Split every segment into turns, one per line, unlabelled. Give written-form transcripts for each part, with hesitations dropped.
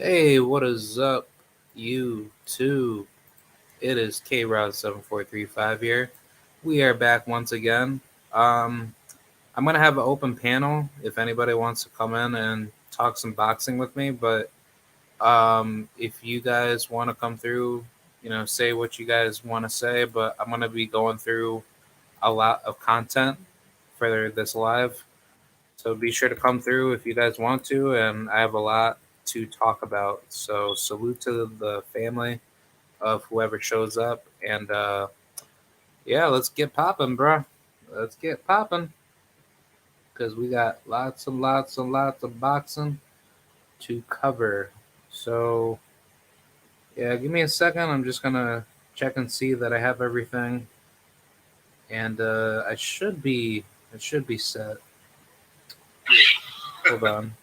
Hey, what is up, you two? It is K Rod 7435 here. We are back once again. Um, I'm gonna have an open panel if anybody wants to come in and talk some boxing with me. But if you guys want to come through, say what you guys want to say. But I'm gonna be going through a lot of content for this live, so be sure to come through if you guys want to. And I have a lot to talk about. So salute to the family of whoever shows up. And yeah, let's get popping, bro. Let's get popping because we got lots and lots and lots of boxing to cover. So yeah, give me a second. I'm just gonna check and see that I have everything, and I should be set. Hold on.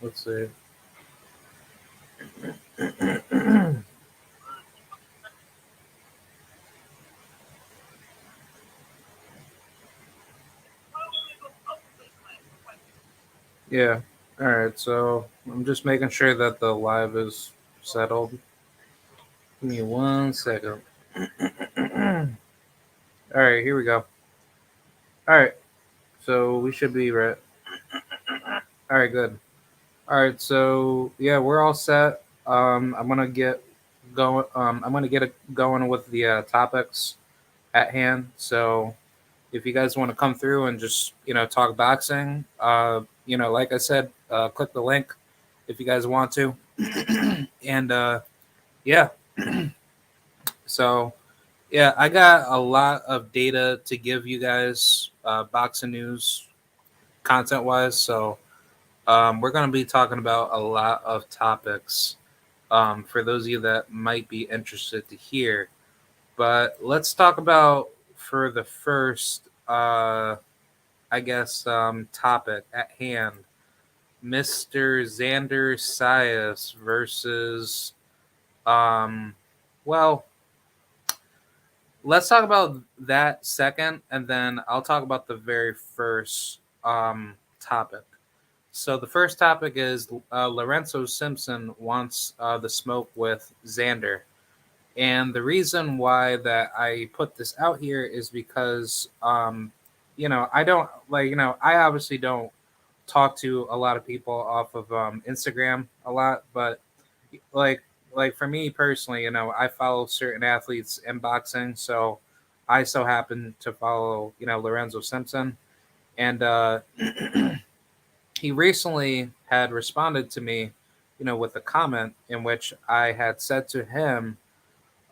Let's see. Yeah. All right. So I'm just making sure that the live is settled. Give me 1 second. All right. Here we go. All right. So we should be right. All right. Good. All right. So yeah, we're all set. I'm gonna get going. I'm gonna get it going with the topics at hand. So if you guys want to come through and just talk boxing, like I said, click the link if you guys want to. And yeah, so yeah, I got a lot of data to give you guys, boxing news content wise. So we're going to be talking about a lot of topics, for those of you that might be interested to hear. But let's talk about for the first, I guess, topic at hand, Mr. Xander Zayas versus, um, well, let's talk about that second, and then I'll talk about the very first topic. So the first topic is Lorenzo Simpson wants the smoke with Xander. And the reason why that I put this out here is because, I don't I obviously don't talk to a lot of people off of Instagram a lot, but like like for me personally, I follow certain athletes in boxing, so I so happen to follow Lorenzo Simpson, and he recently had responded to me, with a comment in which I had said to him,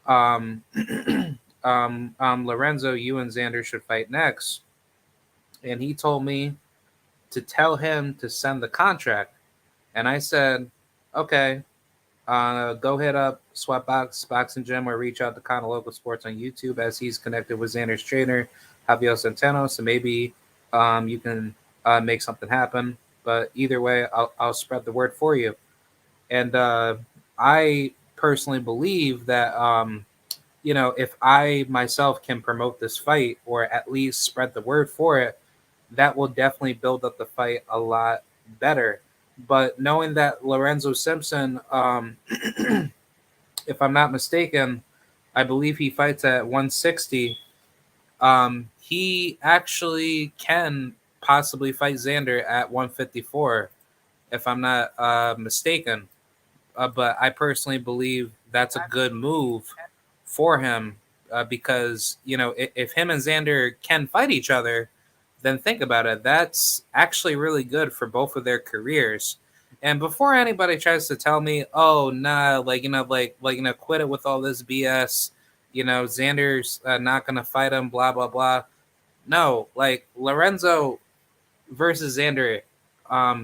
um, Lorenzo, you and Xander should fight next. And he told me to tell him to send the contract. And I said, okay, go hit up Sweatbox Boxing Gym or reach out to Kind of Local Sports on YouTube as he's connected with Xander's trainer, Javier Centeno. So maybe you can make something happen. But either way, I'll spread the word for you. And I personally believe that if I myself can promote this fight or at least spread the word for it, that will definitely build up the fight a lot better. But knowing that Lorenzo Simpson, if I'm not mistaken, I believe he fights at 160. He actually can possibly fight Xander at 154, if I'm not mistaken. But I personally believe that's a good move for him, because if him and Xander can fight each other, then think about it. That's actually really good for both of their careers. And before anybody tries to tell me, "Oh, nah, quit it with all this BS," Xander's not gonna fight him, blah blah blah. No, like Lorenzo versus Xander,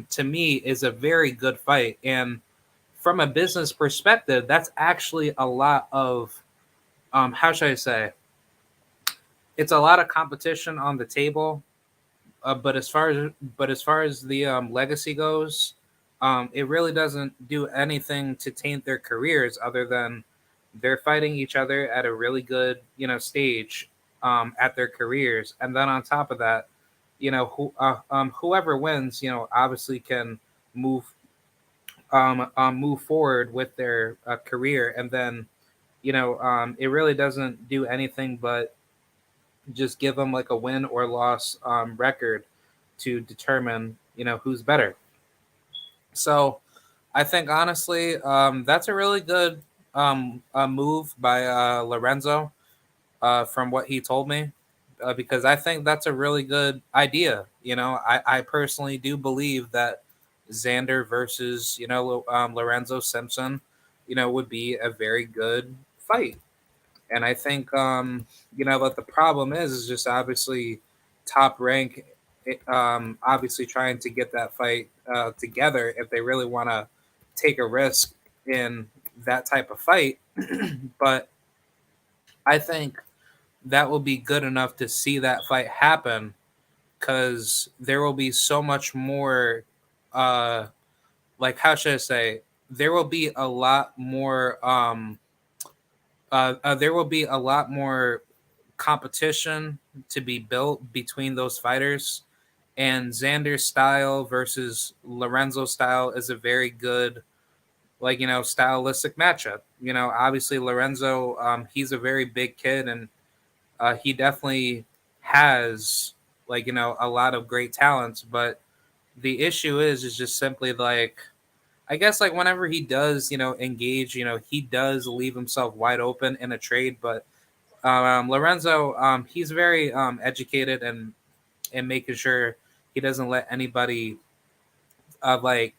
to me is a very good fight, and from a business perspective, that's actually a lot of, how should I say, it's a lot of competition on the table. But as far as the legacy goes, it really doesn't do anything to taint their careers other than they're fighting each other at a really good stage at their careers, and then on top of that, whoever wins, obviously can move move forward with their career, and then it really doesn't do anything but just give them like a win or loss record to determine who's better. So I think honestly, that's a really good move by Lorenzo, from what he told me, because I think that's a really good idea. I personally do believe that Xander versus Lorenzo Simpson, would be a very good fight. And I think that the problem is just obviously Top Rank, obviously trying to get that fight together if they really want to take a risk in that type of fight. But I think that will be good enough to see that fight happen, because there will be so much more, uh like, how should I say, there will be a lot more, there will be a lot more competition to be built between those fighters. And Xander's style versus Lorenzo's style is a very good, like, stylistic matchup. Obviously Lorenzo, he's a very big kid, and he definitely has, like, a lot of great talents. But the issue is just simply like, I guess, like, whenever he does engage, he does leave himself wide open in a trade. But Lorenzo, he's very educated, and making sure he doesn't let anybody like,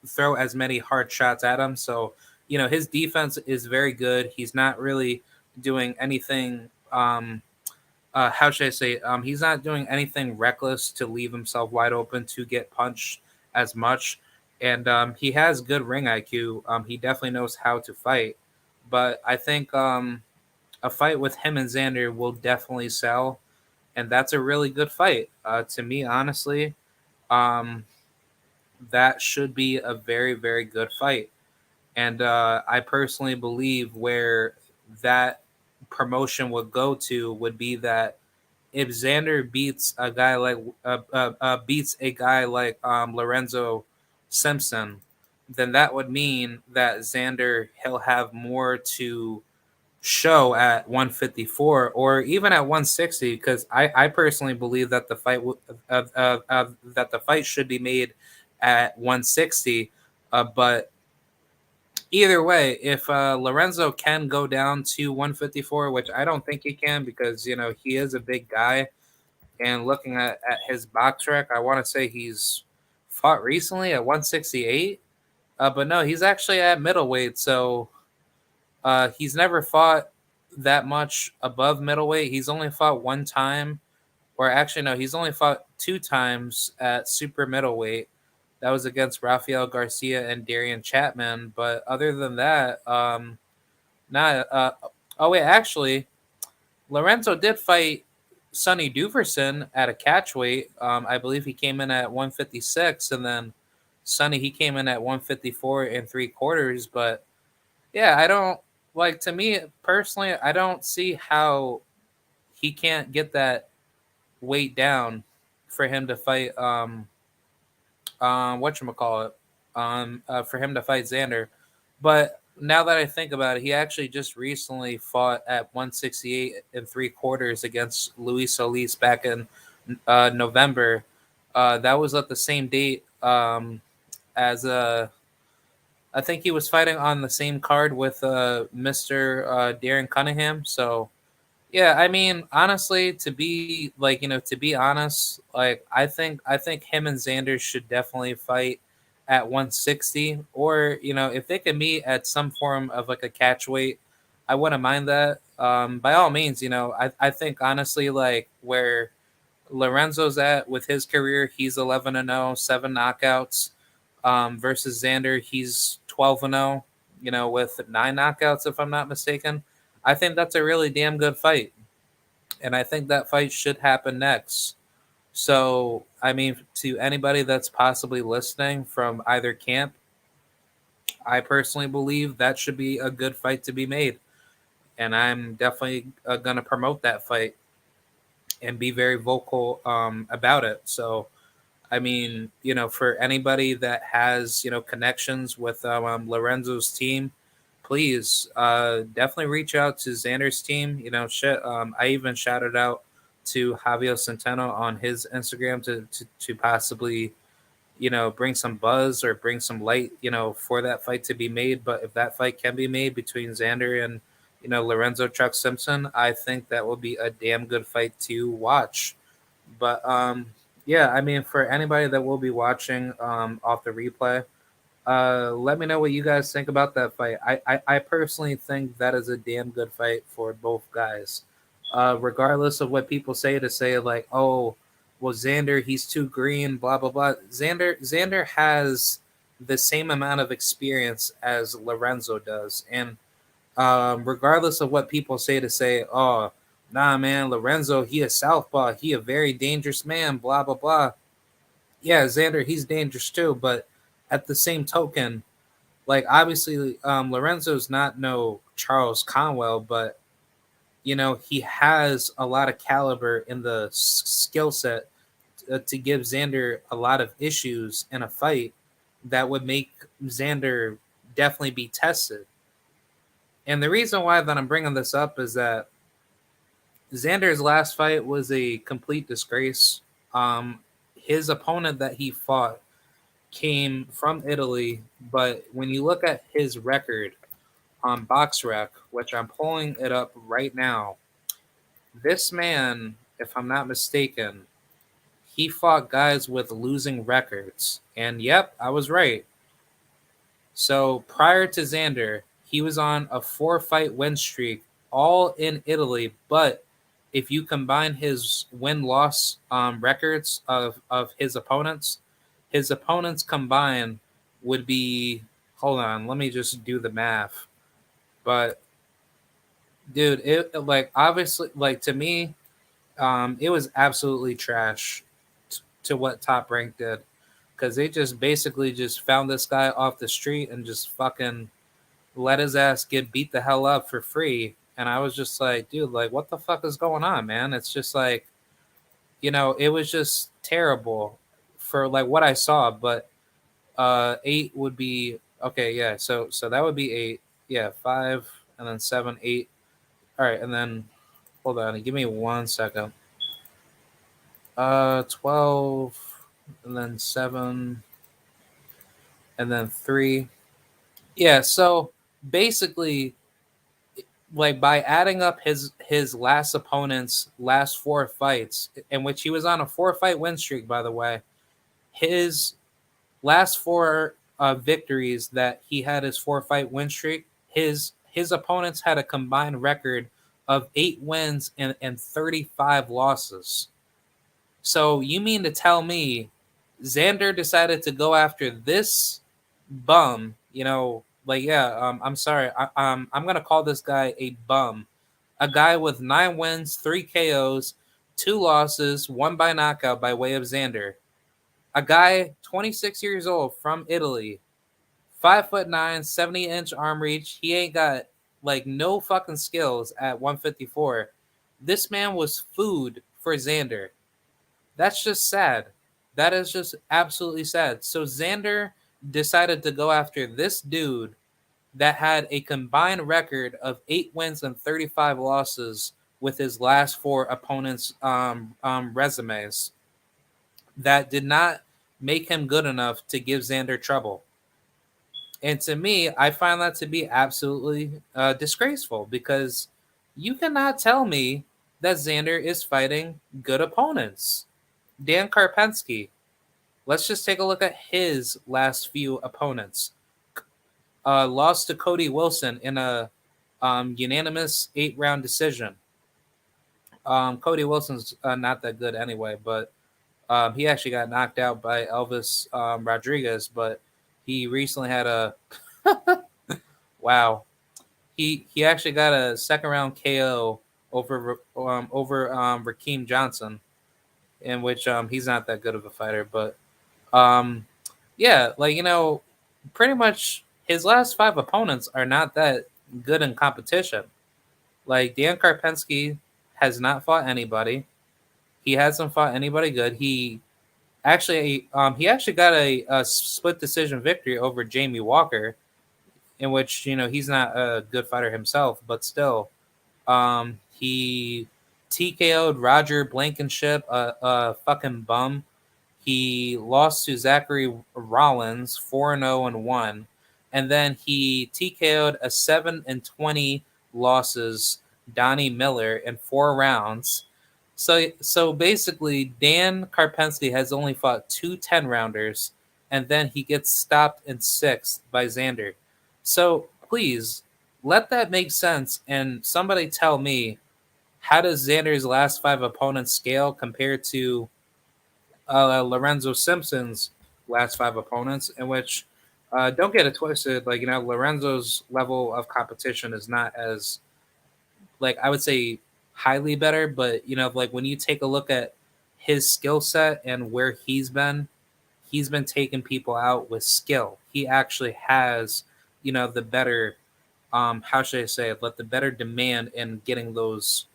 throw as many hard shots at him. So his defense is very good. He's not really doing anything. How should I say? He's not doing anything reckless to leave himself wide open to get punched as much. And he has good ring IQ. He definitely knows how to fight. But I think a fight with him and Xander will definitely sell, and that's a really good fight. To me, honestly, um, that should be a very, very good fight. And I personally believe where that promotion would go to would be that if Xander beats a guy like Lorenzo Simpson, then that would mean that Xander, he'll have more to show at 154 or even at 160, because I personally believe that the fight should be made at 160. But either way, if Lorenzo can go down to 154, which I don't think he can, because he is a big guy, and looking at his box rec, I want to say he's fought recently at 168. But no, he's actually at middleweight, so he's never fought that much above middleweight. He's only fought one time, or actually no, he's only fought two times at super middleweight. That was against Rafael Garcia and Darian Chapman. But other than that, not. Oh wait, actually, Lorenzo did fight Sonny Duverson at a catchweight. I believe he came in at 156, and then Sonny, he came in at 154 and three quarters. But yeah, I don't, like, to me personally, I don't see how he can't get that weight down for him to fight whatchamacallit, for him to fight Xander. But now that I think about it, he actually just recently fought at 168 and three quarters against Luis Solis back in November. That was at the same date, as I think he was fighting on the same card with Mr. Darren Cunningham. So yeah, I mean, honestly, to be, like, to be honest, like, I think him and Xander should definitely fight at 160, or if they can meet at some form of like a catch weight, I wouldn't mind that. By all means, I think honestly, like, where Lorenzo's at with his career, he's 11-0, seven knockouts. Versus Xander, he's 12-0. With nine knockouts, if I'm not mistaken. I think that's a really damn good fight, and I think that fight should happen next. So, I mean, to anybody that's possibly listening from either camp, I personally believe that should be a good fight to be made, and I'm definitely going to promote that fight. and be very vocal about it. So I mean, for anybody that has, connections with Lorenzo's team, please definitely reach out to Xander's team. Shit. I even shouted out to Javier Centeno on his Instagram to possibly, bring some buzz or bring some light, for that fight to be made. But if that fight can be made between Xander and, Lorenzo Chuck Simpson, I think that will be a damn good fight to watch. But yeah, I mean, for anybody that will be watching off the replay, let me know what you guys think about that fight. I personally think that is a damn good fight for both guys. Regardless of what people say like, oh, well, Xander, he's too green, blah blah blah. Xander has the same amount of experience as Lorenzo does, and regardless of what people say, oh, nah, man, Lorenzo, he a southpaw, he a very dangerous man, blah blah blah. Yeah, Xander, he's dangerous too, but at the same token, like obviously, Lorenzo's not no Charles Conwell, but he has a lot of caliber in the skill set to give Xander a lot of issues in a fight that would make Xander definitely be tested. And the reason why that I'm bringing this up is that Xander's last fight was a complete disgrace. His opponent that he fought came from Italy, but when you look at his record on BoxRec, which I'm pulling it up right now, this man, if I'm not mistaken, he fought guys with losing records. And yep, I was right. So prior to Xander, he was on a 4 fight win streak, all in Italy. But if you combine his win loss records of his opponents combined would be, hold on, let me just do the math. But dude, it like obviously like to me, it was absolutely trash to what Top Rank did because they just basically just found this guy off the street and just fucking let his ass get beat the hell up for free. And I was just like, dude, like, what the fuck is going on, man? It's just like, it was just terrible for like what I saw. But 8 would be okay, yeah. So that would be 8, yeah, 5, and then 7, 8. All right, and then hold on, give me 1 second. 12, and then 7, and then 3. Yeah, so basically, like by adding up his last opponent's last 4 fights, in which he was on a 4 fight win streak, by the way, his last 4 victories that he had his 4 fight win streak, his opponents had a combined record of 8 wins and 35 losses. So you mean to tell me Xander decided to go after this bum? Like yeah, I'm sorry, I'm gonna call this guy a bum, a guy with 9 wins, 3 KOs, 2 losses, one by knockout by way of Xander, a guy 26 years old from Italy, 5'9", 70-inch arm reach. He ain't got like no fucking skills at 154. This man was food for Xander. That's just sad. That is just absolutely sad. So Xander decided to go after this dude that had a combined record of 8 wins and 35 losses with his last 4 opponents' resumes. That did not make him good enough to give Xander trouble. And to me, I find that to be absolutely disgraceful because you cannot tell me that Xander is fighting good opponents. Dan Karpensky, let's just take a look at his last few opponents. Lost to Cody Wilson in a unanimous 8-round decision. Cody Wilson's not that good anyway, but he actually got knocked out by Elvis Rodriguez. But he recently had a wow. He actually got a second round KO over Rakeem Johnson, in which he's not that good of a fighter, but um, yeah, like pretty much his last 5 opponents are not that good in competition. Like Dan Karpensky has not fought anybody. He hasn't fought anybody good. He actually got a split decision victory over Jamie Walker, in which he's not a good fighter himself, but still, he TKO'd Roger Blankenship, a fucking bum. He lost to Zachary Rollins 4-0-1, and then he TKO'd a 7-20 losses Donnie Miller in 4 rounds. So basically, Dan Karpinski has only fought two 10 rounders, and then he gets stopped in sixth by Xander. So please let that make sense, and somebody tell me, how does Xander's last five opponents scale compared to Lorenzo Simpson's last five opponents? In which, don't get it twisted, like Lorenzo's level of competition is not as, like, I would say, highly better, but like when you take a look at his skill set and where he's been taking people out with skill. He actually has, the better, how should I say it, let the better demand in getting those,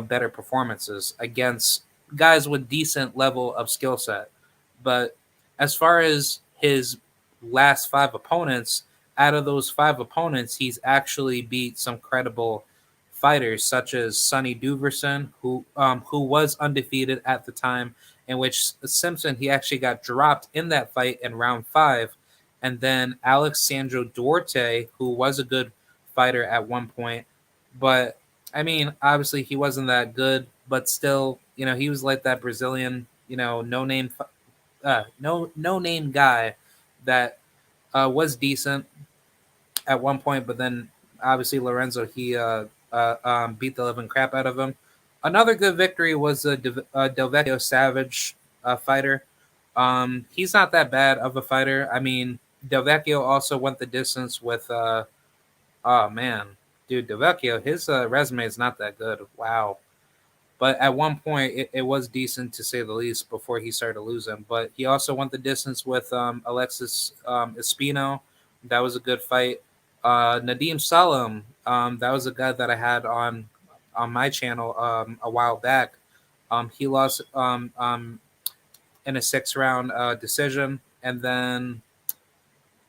better performances against guys with decent level of skill set. But as far as his last five opponents, out of those five opponents, he's actually beat some credible fighters such as Sonny Duverson, who was undefeated at the time in which Simpson, he actually got dropped in that fight in round five, and then Alexandro Duarte, who was a good fighter at one point, but I mean, obviously he wasn't that good, but still, he was like that Brazilian, no name guy that was decent at one point, but then obviously Lorenzo, he beat the living crap out of him. Another good victory was a Del Vecchio Savage fighter. He's not that bad of a fighter. I mean, Del Vecchio also went the distance with. Oh man, dude, Del Vecchio, his resume is not that good. Wow. But at one point, it was decent to say the least before he started losing. But he also went the distance with Alexis Espino. That was a good fight. Nadim Salam, that was a guy that I had on my channel a while back. He lost in a 6 round decision, and then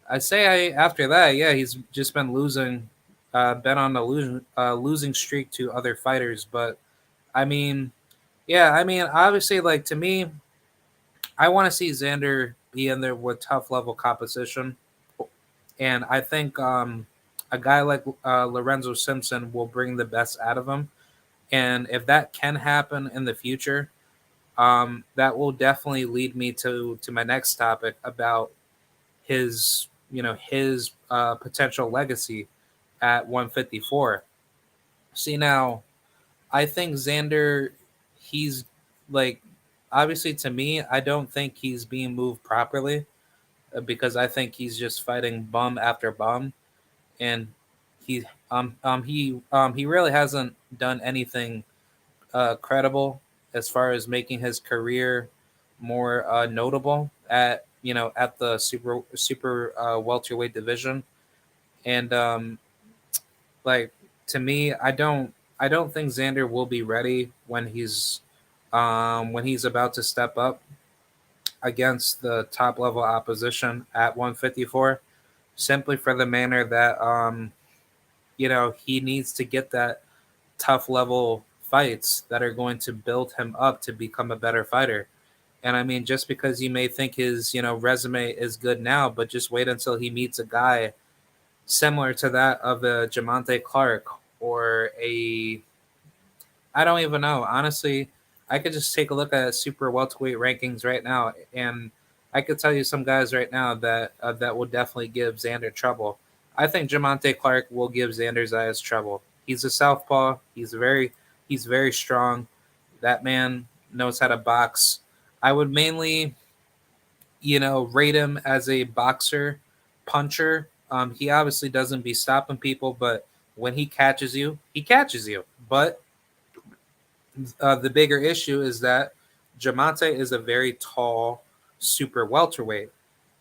after that, yeah, he's just been losing, been on a losing streak to other fighters. But I mean, yeah, I mean, obviously, like to me, I want to see Xander be in there with tough level competition, and I think a guy like Lorenzo Simpson will bring the best out of him. And if that can happen in the future, that will definitely lead me to my next topic about his potential legacy at 154. See now, I think Xander, he's like, obviously to me, I don't think he's being moved properly, because I think he's just fighting bum after bum, and he really hasn't done anything credible as far as making his career more notable at the super welterweight division. And like, to me, I don't think Xander will be ready when he's about to step up against the top level opposition at 154, simply for the manner that he needs to get that tough level fights that are going to build him up to become a better fighter. And I mean, just because you may think his resume is good now, but just wait until he meets a guy similar to that of a Jamonte Clark, or a, I don't even know. Honestly, I could just take a look at super welterweight rankings right now, and I could tell you some guys right now that will definitely give Xander trouble. I think Jamonte Clark will give Xander Zayas trouble. He's a southpaw. He's very strong. That man knows how to box. I would mainly, rate him as a boxer, puncher. He obviously doesn't be stopping people, but when he catches you, he catches you. But the bigger issue is that Jamonte is a very tall super welterweight,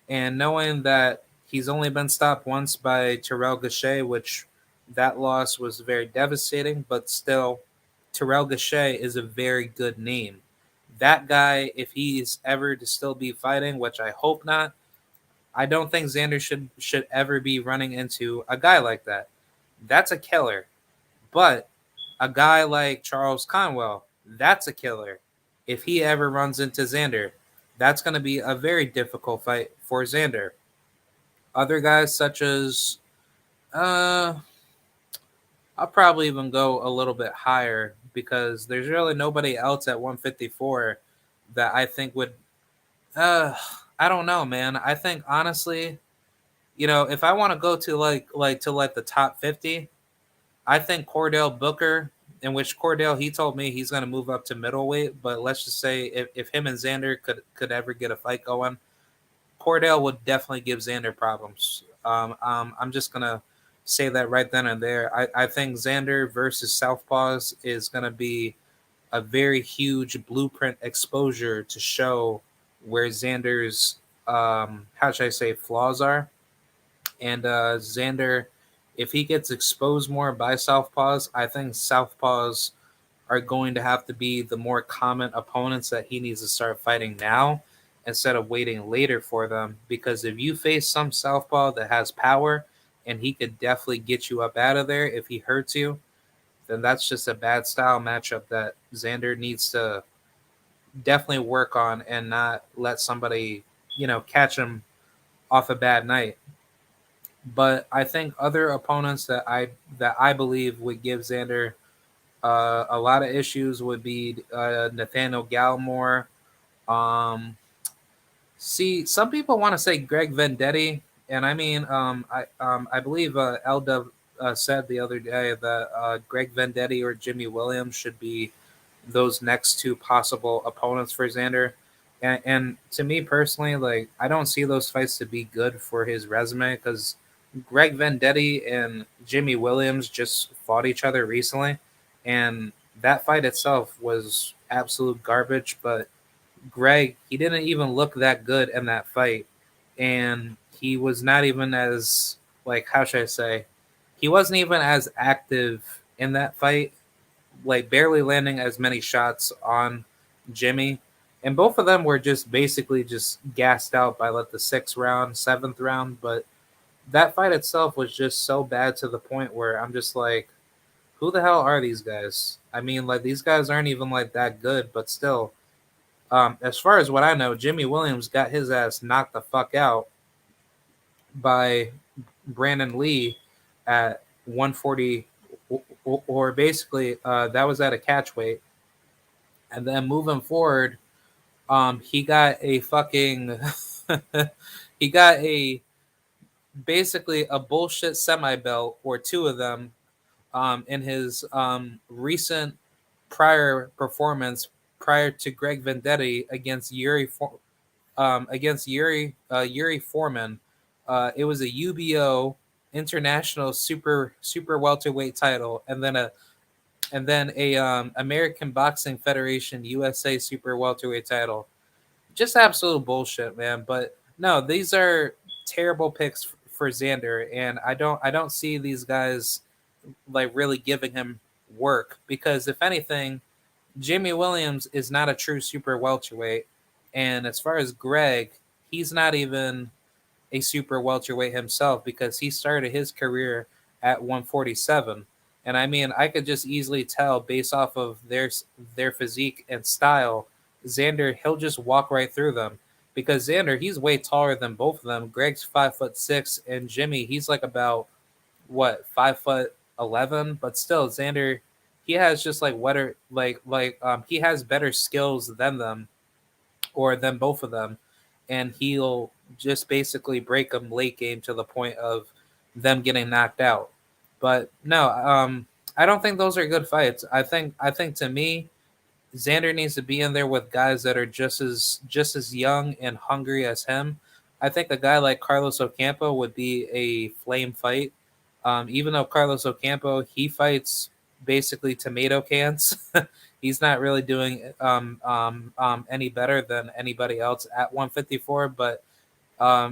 and knowing that he's only been stopped once by Terrell Gachet, which that loss was very devastating, but still, Terrell Gachet is a very good name. That guy, if he's ever to still be fighting, which I hope not, I don't think Xander should ever be running into a guy like that. That's a killer. But a guy like Charles Conwell, that's a killer. If he ever runs into Xander, that's going to be a very difficult fight for Xander. Other guys such as uh I'll probably even go a little bit higher because there's really nobody else at 154 that I think would uh I don't know, man. I think honestly, if I want to go to like the top 50, I think Cordell Booker, in which Cordell he told me he's going to move up to middleweight, but let's just say if him and Xander could ever get a fight going, Cordell would definitely give Xander problems. I'm just gonna say that right then and there. I think Xander versus Southpaws is gonna be a very huge blueprint exposure to show where Xander's how should I say flaws are, and Xander, if he gets exposed more by Southpaws, I think Southpaws are going to have to be the more common opponents that he needs to start fighting now instead of waiting later for them. Because if you face some southpaw that has power and he could definitely get you up out of there if he hurts you, then that's just a bad style matchup that Xander needs to definitely work on and not let somebody, catch him off a bad night. But I think other opponents that I believe would give Xander a lot of issues would be Nathaniel Gallimore. Um, See, some people want to say Greg Vendetti, and I mean, I believe Elda said the other day that Greg Vendetti or Jimmy Williams should be those next two possible opponents for Xander. And to me personally, like I don't see those fights to be good for his resume because Greg Vendetti and Jimmy Williams just fought each other recently, and that fight itself was absolute garbage. But Greg, he didn't even look that good in that fight, and he was not even as like how should I say, he wasn't even as active in that fight, like barely landing as many shots on Jimmy, and both of them were just basically just gassed out by like the sixth round, seventh round. But that fight itself was just so bad to the point where I'm just like, who the hell are these guys? I mean, like these guys aren't even like that good, but still, as far as what I know, Jimmy Williams got his ass knocked the fuck out by Brandon Lee at 140, or basically that was at a catch weight. And then moving forward, he got a fucking, he got a basically a bullshit semi belt or two of them in his recent prior performance prior to Greg Vendetti against Yuri Foreman. It was a UBO international super welterweight title, and then a American Boxing Federation USA super welterweight title. Just absolute bullshit, man. But no, these are terrible picks for Xander, and I don't see these guys like really giving him work because if anything, Jimmy Williams is not a true super welterweight, and as far as Greg, he's not even a super welterweight himself because he started his career at 147. And I mean, I could just easily tell based off of their physique and style, Xander he'll just walk right through them because Xander he's way taller than both of them. Greg's 5'6", and Jimmy he's like about what 5'11", but still Xander he has just like wetter he has better skills than them or than both of them, and he'll just basically break them late game to the point of them getting knocked out. But no, I don't think those are good fights. I think to me, Xander needs to be in there with guys that are just as young and hungry as him. I think a guy like Carlos Ocampo would be a flame fight. Even though Carlos Ocampo he fights basically tomato cans, he's not really doing any better than anybody else at 154. But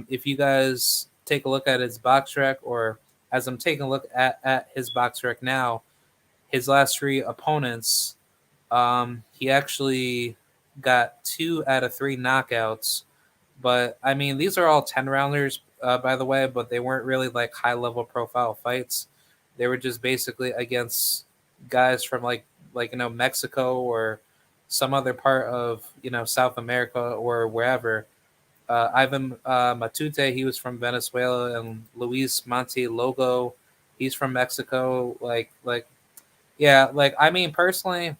if you guys take a look at his box rec, or as I'm taking a look at his box rec now, his last three opponents, he actually got 2 out of 3 knockouts. But I mean, these are all 10 rounders, by the way, but they weren't really like high level profile fights. They were just basically against guys from Mexico or some other part of South America or wherever. Ivan Matute, he was from Venezuela, and Luis Monte Logo, he's from Mexico. Yeah, I mean, personally,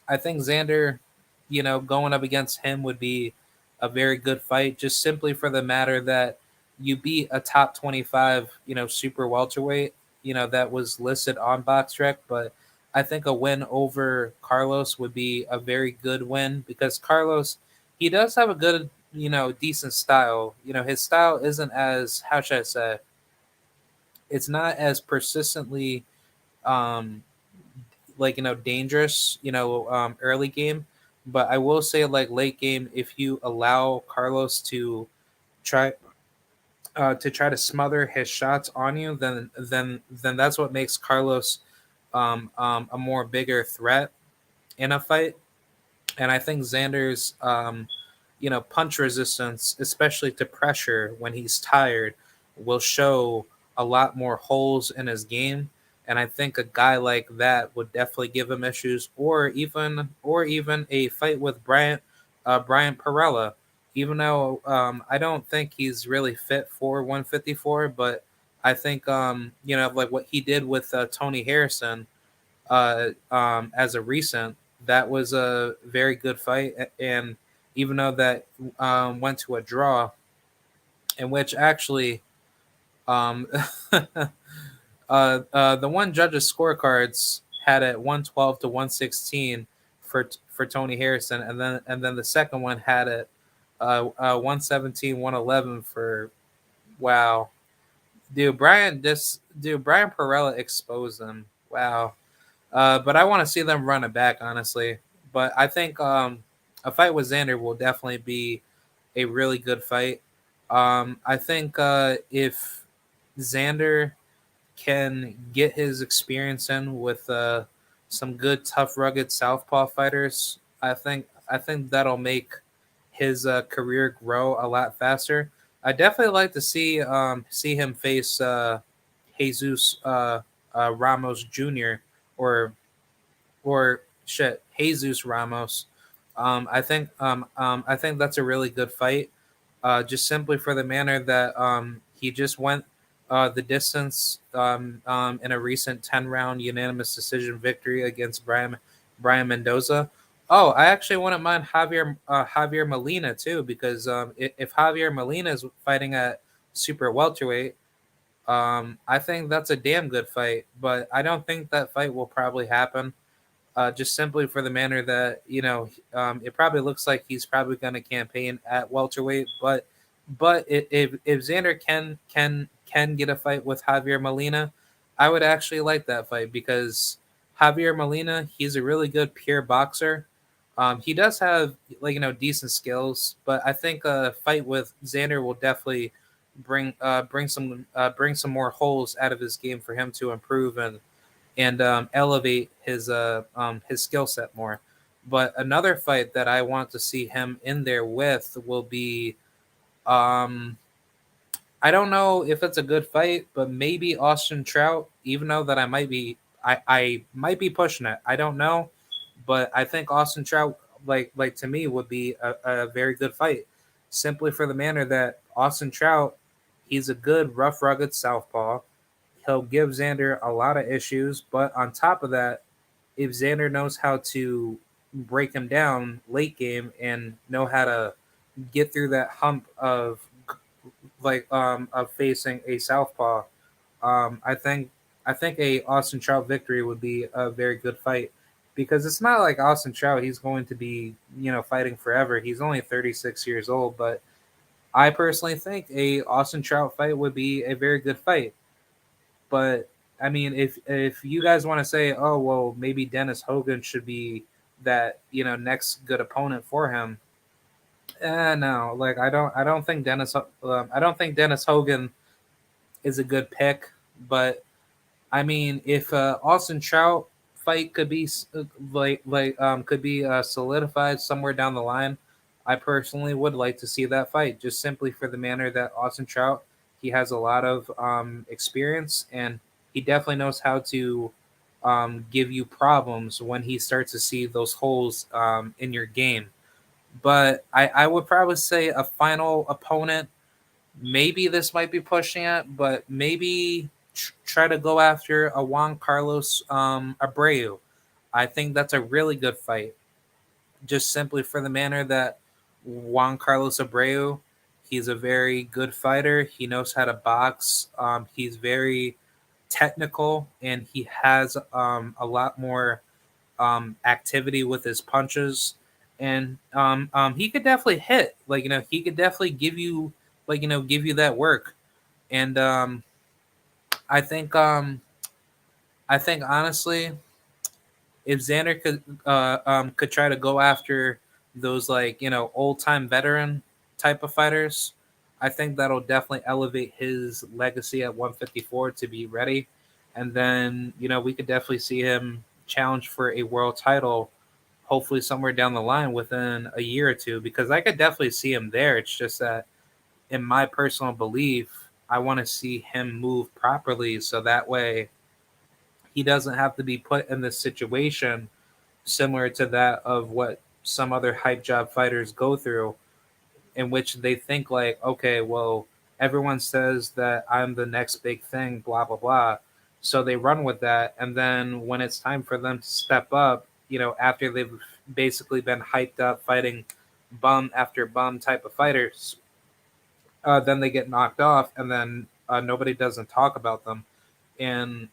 I think Xander, going up against him would be a very good fight, just simply for the matter that you beat a top 25, super welterweight, that was listed on BoxRec. But I think a win over Carlos would be a very good win because Carlos, he does have a good, decent style. His style isn't as, how should I say, it's not as persistently um, dangerous early game, but I will say late game, if you allow Carlos try try to smother his shots on you, then that's what makes Carlos a more bigger threat in a fight. And I think Xander's punch resistance, especially to pressure when he's tired, will show a lot more holes in his game. And I think a guy like that would definitely give him issues, or even a fight with Brian Perella. Even though I don't think he's really fit for 154, but I think like what he did with Tony Harrison as a recent, that was a very good fight. And even though that went to a draw, in which actually um, the one judge's scorecards had it 112 to 116 for Tony Harrison, and then the second one had it 117 111 for, wow, Brian Perella exposed them. Wow. But I want to see them run it back, honestly. But I think a fight with Xander will definitely be a really good fight. I think if Xander can get his experience in with some good, tough, rugged southpaw fighters, I think that'll make his career grow a lot faster. I definitely like to see him face Jesus Ramos Jr. or Jesus Ramos. I think that's a really good fight. Just simply for the manner that he just went the distance in a recent 10 round unanimous decision victory against Brian Mendoza. Oh, I actually wouldn't mind Javier Molina too, because if Javier Molina is fighting at super welterweight, I think that's a damn good fight. But I don't think that fight will probably happen, just simply for the manner that it probably looks like he's probably going to campaign at welterweight. But if Xander can get a fight with Javier Molina, I would actually like that fight because Javier Molina, he's a really good pure boxer. He does have decent skills, but I think a fight with Xander will definitely bring some more holes out of his game for him to improve and elevate his skill set more. But another fight that I want to see him in there with will be, um, I don't know if it's a good fight, but maybe Austin Trout. Even though that I might be pushing it. I don't know, but I think Austin Trout, like to me, would be a very good fight, simply for the manner that Austin Trout, he's a good rough rugged southpaw. He'll give Xander a lot of issues, but on top of that, if Xander knows how to break him down late game and know how to get through that hump of facing a southpaw, I think a Austin Trout victory would be a very good fight, because it's not like Austin Trout, he's going to be fighting forever. He's only 36 years old, but I personally think a Austin Trout fight would be a very good fight. But I mean, if you guys want to say, oh well, maybe Dennis Hogan should be that next good opponent for him, no, I don't think Dennis Hogan is a good pick. But I mean, if Austin Trout fight could be could be solidified somewhere down the line, I personally would like to see that fight, just simply for the manner that Austin Trout, he has a lot of experience, and he definitely knows how to give you problems when he starts to see those holes in your game. But I would probably say a final opponent. Maybe this might be pushing it, but maybe try to go after a Juan Carlos Abreu. I think that's a really good fight, just simply for the manner that Juan Carlos Abreu, he's a very good fighter. He knows how to box. He's very technical, and he has a lot more activity with his punches, and he could definitely hit. Like he could definitely give you give you that work. And I think I think honestly, if Xander could try to go after those old time veteran type of fighters, I think that'll definitely elevate his legacy at 154 to be ready, and then we could definitely see him challenge for a world title, hopefully somewhere down the line within a year or two, because I could definitely see him there. It's just that in my personal belief, I want to see him move properly so that way he doesn't have to be put in this situation similar to that of what some other hype job fighters go through, in which they think like, okay, well, everyone says that I'm the next big thing, blah blah blah. So they run with that, and then when it's time for them to step up, after they've basically been hyped up fighting bum after bum type of fighters, then they get knocked off, and then nobody doesn't talk about them. And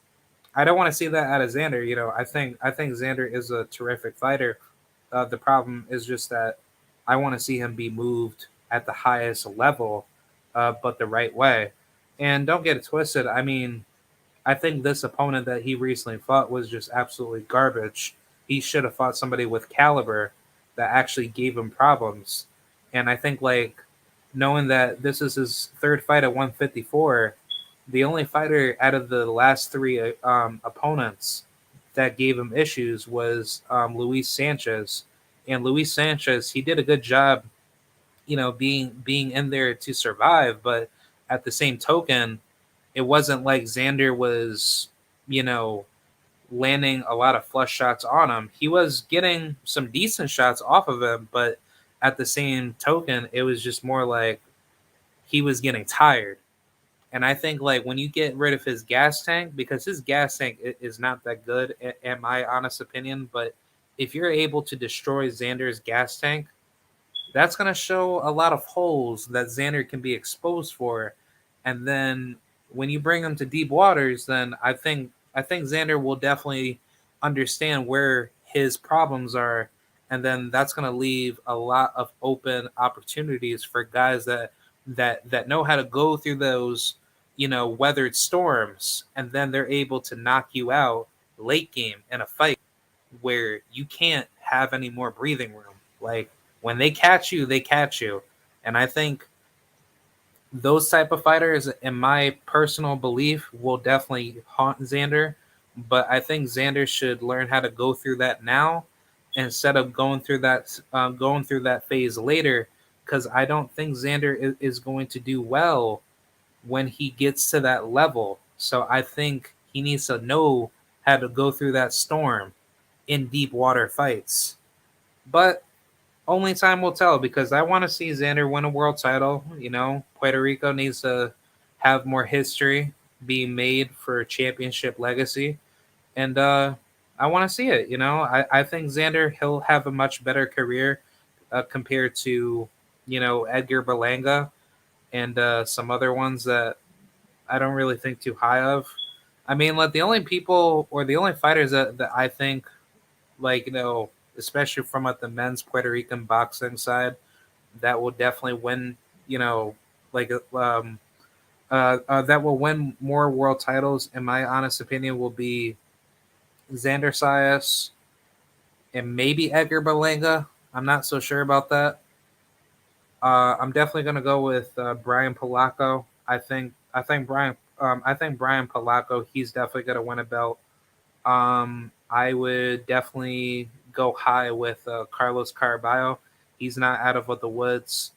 I don't want to see that out of Xander. I think Xander is a terrific fighter. The problem is just that I want to see him be moved at the highest level, but the right way. And don't get it twisted. I mean, I think this opponent that he recently fought was just absolutely garbage. He should have fought somebody with caliber that actually gave him problems. And I think knowing that this is his third fight at 154, the only fighter out of the last three opponents that gave him issues was Luis Sanchez. And Luis Sanchez, he did a good job, being in there to survive. But at the same token, it wasn't like Xander was, you know, landing a lot of flush shots on him. He was getting some decent shots off of him, but at the same token, it was just more like he was getting tired. And I think when you get rid of his gas tank, because his gas tank is not that good, in my honest opinion. But if you're able to destroy Xander's gas tank, that's going to show a lot of holes that Xander can be exposed for. And then when you bring him to deep waters, then I think Xander will definitely understand where his problems are, and then that's going to leave a lot of open opportunities for guys that know how to go through those weathered storms, and then they're able to knock you out late game in a fight where you can't have any more breathing room. Like when they catch you, they catch you. And I think those type of fighters, in my personal belief, will definitely haunt Xander. But I think Xander should learn how to go through that now instead of going through that phase later. Because I don't think Xander is going to do well when he gets to that level. So I think he needs to know how to go through that storm in deep water fights. But only time will tell, because I want to see Xander win a world title. Puerto Rico needs to have more history being made for championship legacy. And I want to see it. I think Xander, he'll have a much better career compared to, Edgar Berlanga and some other ones that I don't really think too high of. I mean, the only people or the only fighters that I think, especially from the men's Puerto Rican boxing side, that will definitely win, you know, like that will win more world titles, in my honest opinion, will be Xander Zayas and maybe Edgar Berlinga. I'm not so sure about that. I'm definitely going to go with Brian Palaco. I think Brian Palaco. He's definitely going to win a belt. I would definitely go high with Carlos Caraballo. He's not out of the woods.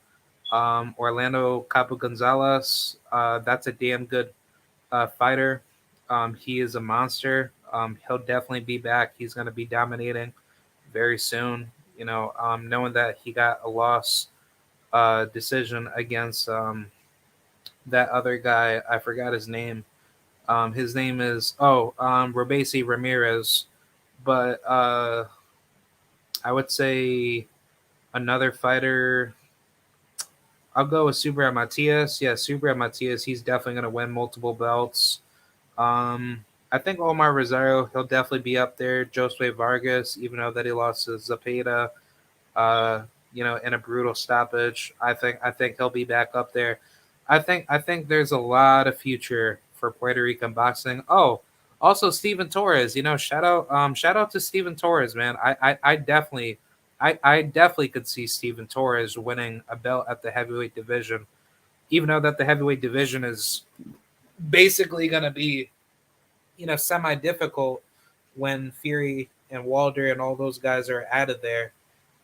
Orlando Capo Gonzalez, that's a damn good fighter. He is a monster. He'll definitely be back. He's going to be dominating very soon. Knowing that he got a loss decision against that other guy, I forgot his name. His name is Robesi Ramirez. But I would say another fighter. I'll go with Subra Matias. Yeah, Subra Matias. He's definitely going to win multiple belts. I think Omar Rosario, he'll definitely be up there. Josue Vargas, even though that he lost to Zapata, uh, in a brutal stoppage. I think he'll be back up there. I think there's a lot of future for Puerto Rican boxing. Oh, also Steven Torres. Shout out to Steven Torres, man. I definitely could see Steven Torres winning a belt at the heavyweight division, even though that the heavyweight division is basically going to be semi difficult when Fury and Wilder and all those guys are out of there.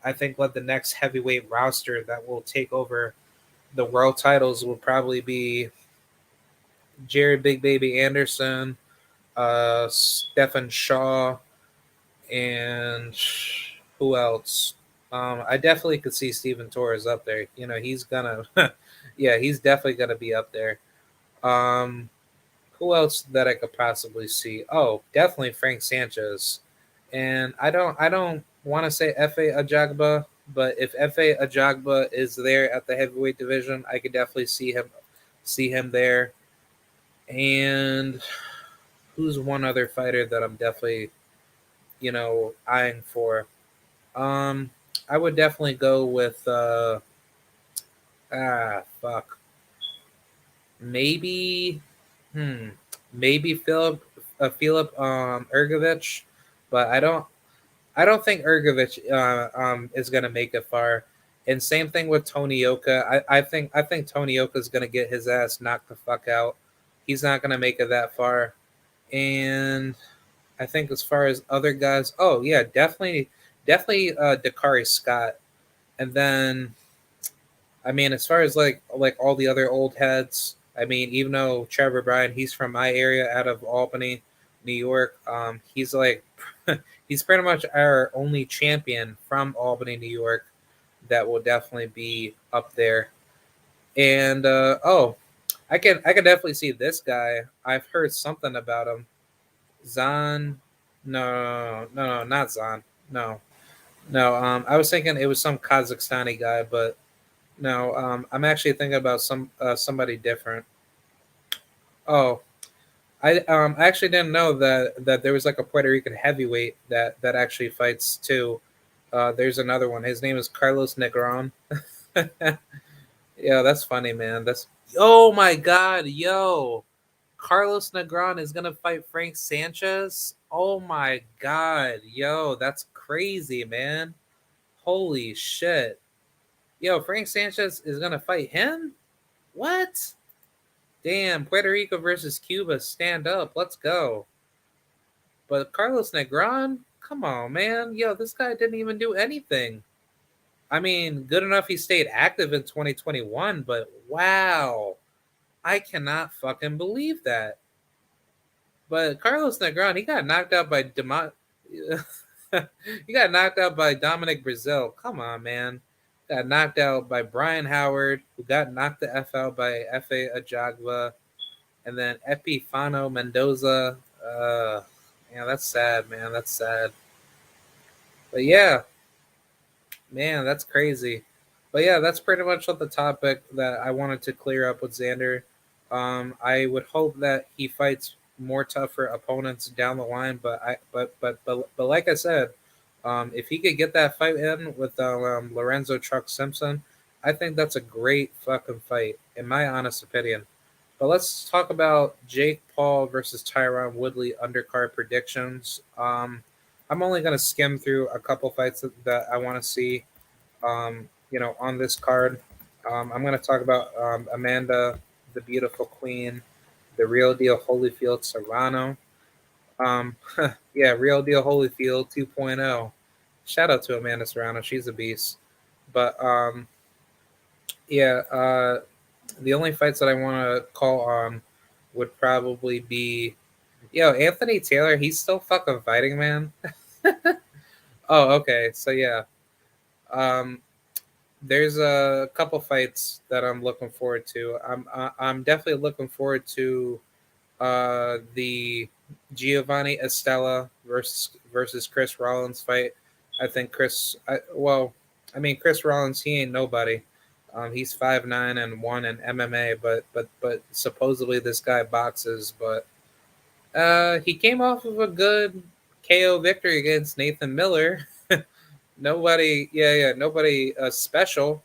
I think what the next heavyweight roster that will take over the world titles will probably be Jerry Big Baby Anderson, Stephen Shaw, and who else? I definitely could see Steven Torres up there. He's gonna, yeah, he's definitely gonna be up there. Um, who else that I could possibly see? Oh, definitely Frank Sanchez. And I don't want to say Fa Ajagba, but if Fa Ajagba is there at the heavyweight division, I could definitely see him there. And who's one other fighter that I'm definitely eyeing for? Um, I would definitely go with fuck, maybe hmm maybe Philip Ergovich, but I don't think Ergovich is gonna make it far. And same thing with Tony Oka. I think Tony Oka is gonna get his ass knocked the fuck out. He's not gonna make it that far. And I think as far as other guys, oh yeah, definitely Dakari Scott. And then I mean, as far as like all the other old heads, I mean, even though Trevor Bryan, he's from my area, out of Albany, New York. He's like, he's pretty much our only champion from Albany, New York, that will definitely be up there. And I can definitely see this guy. I've heard something about him. Zan, no, no, no, not Zan. No, no. I was thinking it was some Kazakhstani guy, but no, I'm actually thinking about somebody different. Oh, I actually didn't know that there was like a Puerto Rican heavyweight that actually fights too. There's another one. His name is Carlos Negron. Yeah, that's funny, man. That's oh my god, yo, Carlos Negron is gonna fight Frank Sanchez. Oh my god, yo, that's crazy, man. Holy shit, yo, Frank Sanchez is gonna fight him. What? Damn, Puerto Rico versus Cuba, stand up. Let's go. But Carlos Negron, come on, man. Yo, this guy didn't even do anything. I mean, good enough he stayed active in 2021, but wow. I cannot fucking believe that. But Carlos Negron, he got knocked out by he got knocked out by Dominic Brazil. Come on, man. Got knocked out by Brian Howard, who got knocked the F out by Fa Ajagva, and then Epifano Mendoza. Yeah, that's sad, man. That's sad. But yeah, man, that's crazy. But yeah, that's pretty much what the topic that I wanted to clear up with Xander. I would hope that he fights more tougher opponents down the line. But like I said, if he could get that fight in with Lorenzo Truck Simpson, I think that's a great fucking fight, in my honest opinion. But let's talk about Jake Paul versus Tyron Woodley undercard predictions. I'm only going to skim through a couple fights that I want to see, on this card. I'm going to talk about Amanda, the Beautiful Queen, the Real Deal Holyfield Serrano. Um, yeah, Real Deal Holyfield 2.0. Shout out to Amanda Serrano. She's a beast. But yeah, the only fights that I want to call on would probably be, Anthony Taylor. He's still fucking fighting, man. Oh, okay. So yeah, um, there's a couple fights that I'm looking forward to. I'm definitely looking forward to the Giovanni Estella versus Chris Rollins fight. I think Chris Rollins, he ain't nobody. He's 5'9" and won in MMA, but supposedly this guy boxes. But he came off of a good KO victory against Nathan Miller. Nobody, nobody special,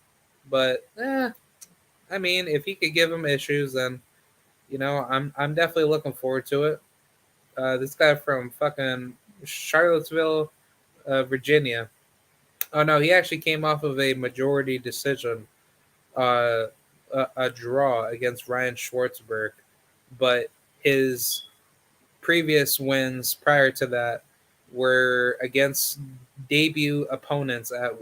but I mean, if he could give him issues, then I'm definitely looking forward to it. This guy from fucking Charlottesville, Virginia. Oh no, he actually came off of a majority decision, uh, a draw against Ryan Schwartzberg, but his previous wins prior to that were against debut opponents at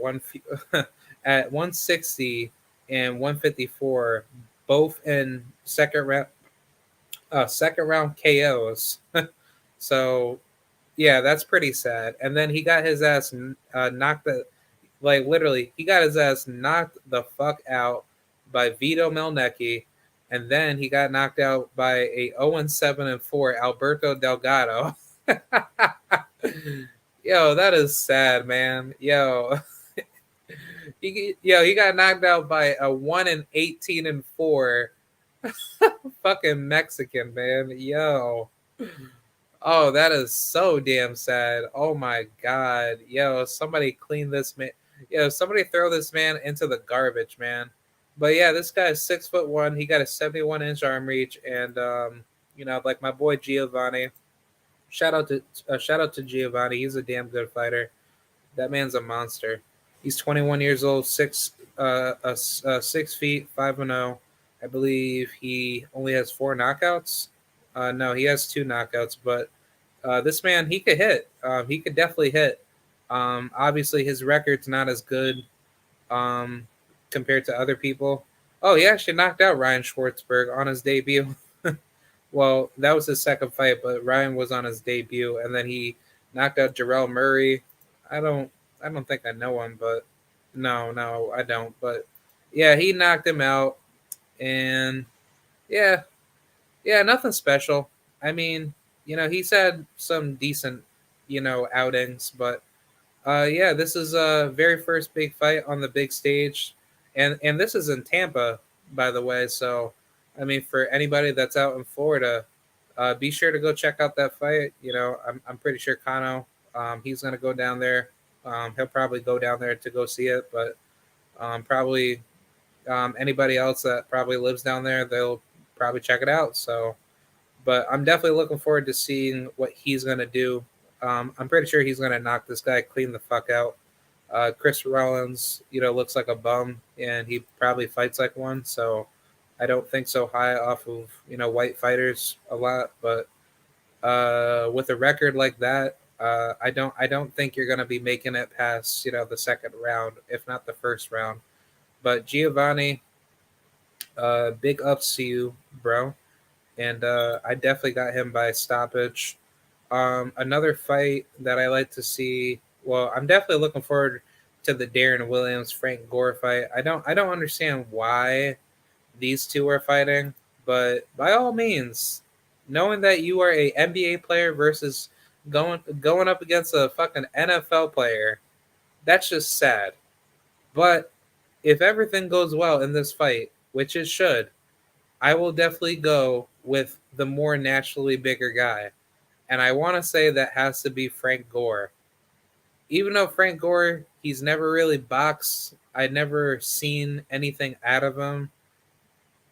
at 160 and 154, both in second round KOs. So yeah, that's pretty sad. And then he got his ass knocked like literally he got his ass knocked the fuck out by Vito Melnecki, and then he got knocked out by a 0-7-4 Alberto Delgado. Yo, that is sad, man. He got knocked out by a 1-18-4 fucking Mexican, man. Yo. Oh, that is so damn sad. Oh my god. Yo, somebody clean this man. Yo, somebody throw this man into the garbage, man. But yeah, this guy is 6'1". He got a 71-inch arm reach, and like my boy Giovanni. Shout out to Giovanni. He's a damn good fighter. That man's a monster. He's 21 years old, 6 feet 5'0". I believe he only has 4 knockouts. No, he has 2 knockouts, but this man, he could hit. He could definitely hit. Obviously, his record's not as good um, compared to other people. Oh, he actually knocked out Ryan Schwartzberg on his debut. Well, that was his second fight, but Ryan was on his debut, and then he knocked out Jarrell Murray. I don't, I don't think I know him, but no, I don't. But yeah, he knocked him out, and yeah, yeah, nothing special. I mean, he's had some decent, outings, but yeah, this is a very first big fight on the big stage, and this is in Tampa, by the way. So, I mean, for anybody that's out in Florida, be sure to go check out that fight. I'm pretty sure Kano, he's gonna go down there. He'll probably go down there to go see it, but probably anybody else that probably lives down there, they'll probably check it out. So, but I'm definitely looking forward to seeing what he's gonna do. I'm pretty sure he's gonna knock this guy clean the fuck out. Chris Rollins, looks like a bum, and he probably fights like one. So I don't think so high off of white fighters a lot. But with a record like that, I don't think you're gonna be making it past the second round, if not the first round. But Giovanni, big ups to you, bro. And I definitely got him by stoppage. Another fight that I like to see. Well, I'm definitely looking forward to the Darren Williams Frank Gore fight. I don't understand why these two are fighting, but by all means, knowing that you are a NBA player versus going up against a fucking NFL player, that's just sad. But if everything goes well in this fight, which it should, I will definitely go with the more naturally bigger guy. And I want to say that has to be Frank Gore. Even though Frank Gore, he's never really boxed, I'd never seen anything out of him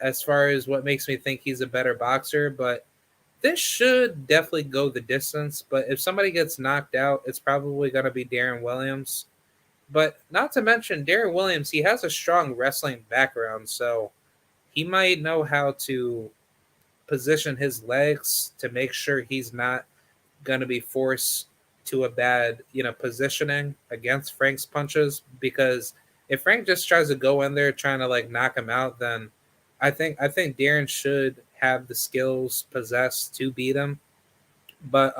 as far as what makes me think he's a better boxer. But this should definitely go the distance. But if somebody gets knocked out, it's probably going to be Darren Williams. But not to mention, Darren Williams, he has a strong wrestling background. So he might know how to position his legs to make sure he's not going to be forced to a bad, positioning against Frank's punches, because if Frank just tries to go in there trying to like knock him out, then I think Darren should have the skills possessed to beat him. But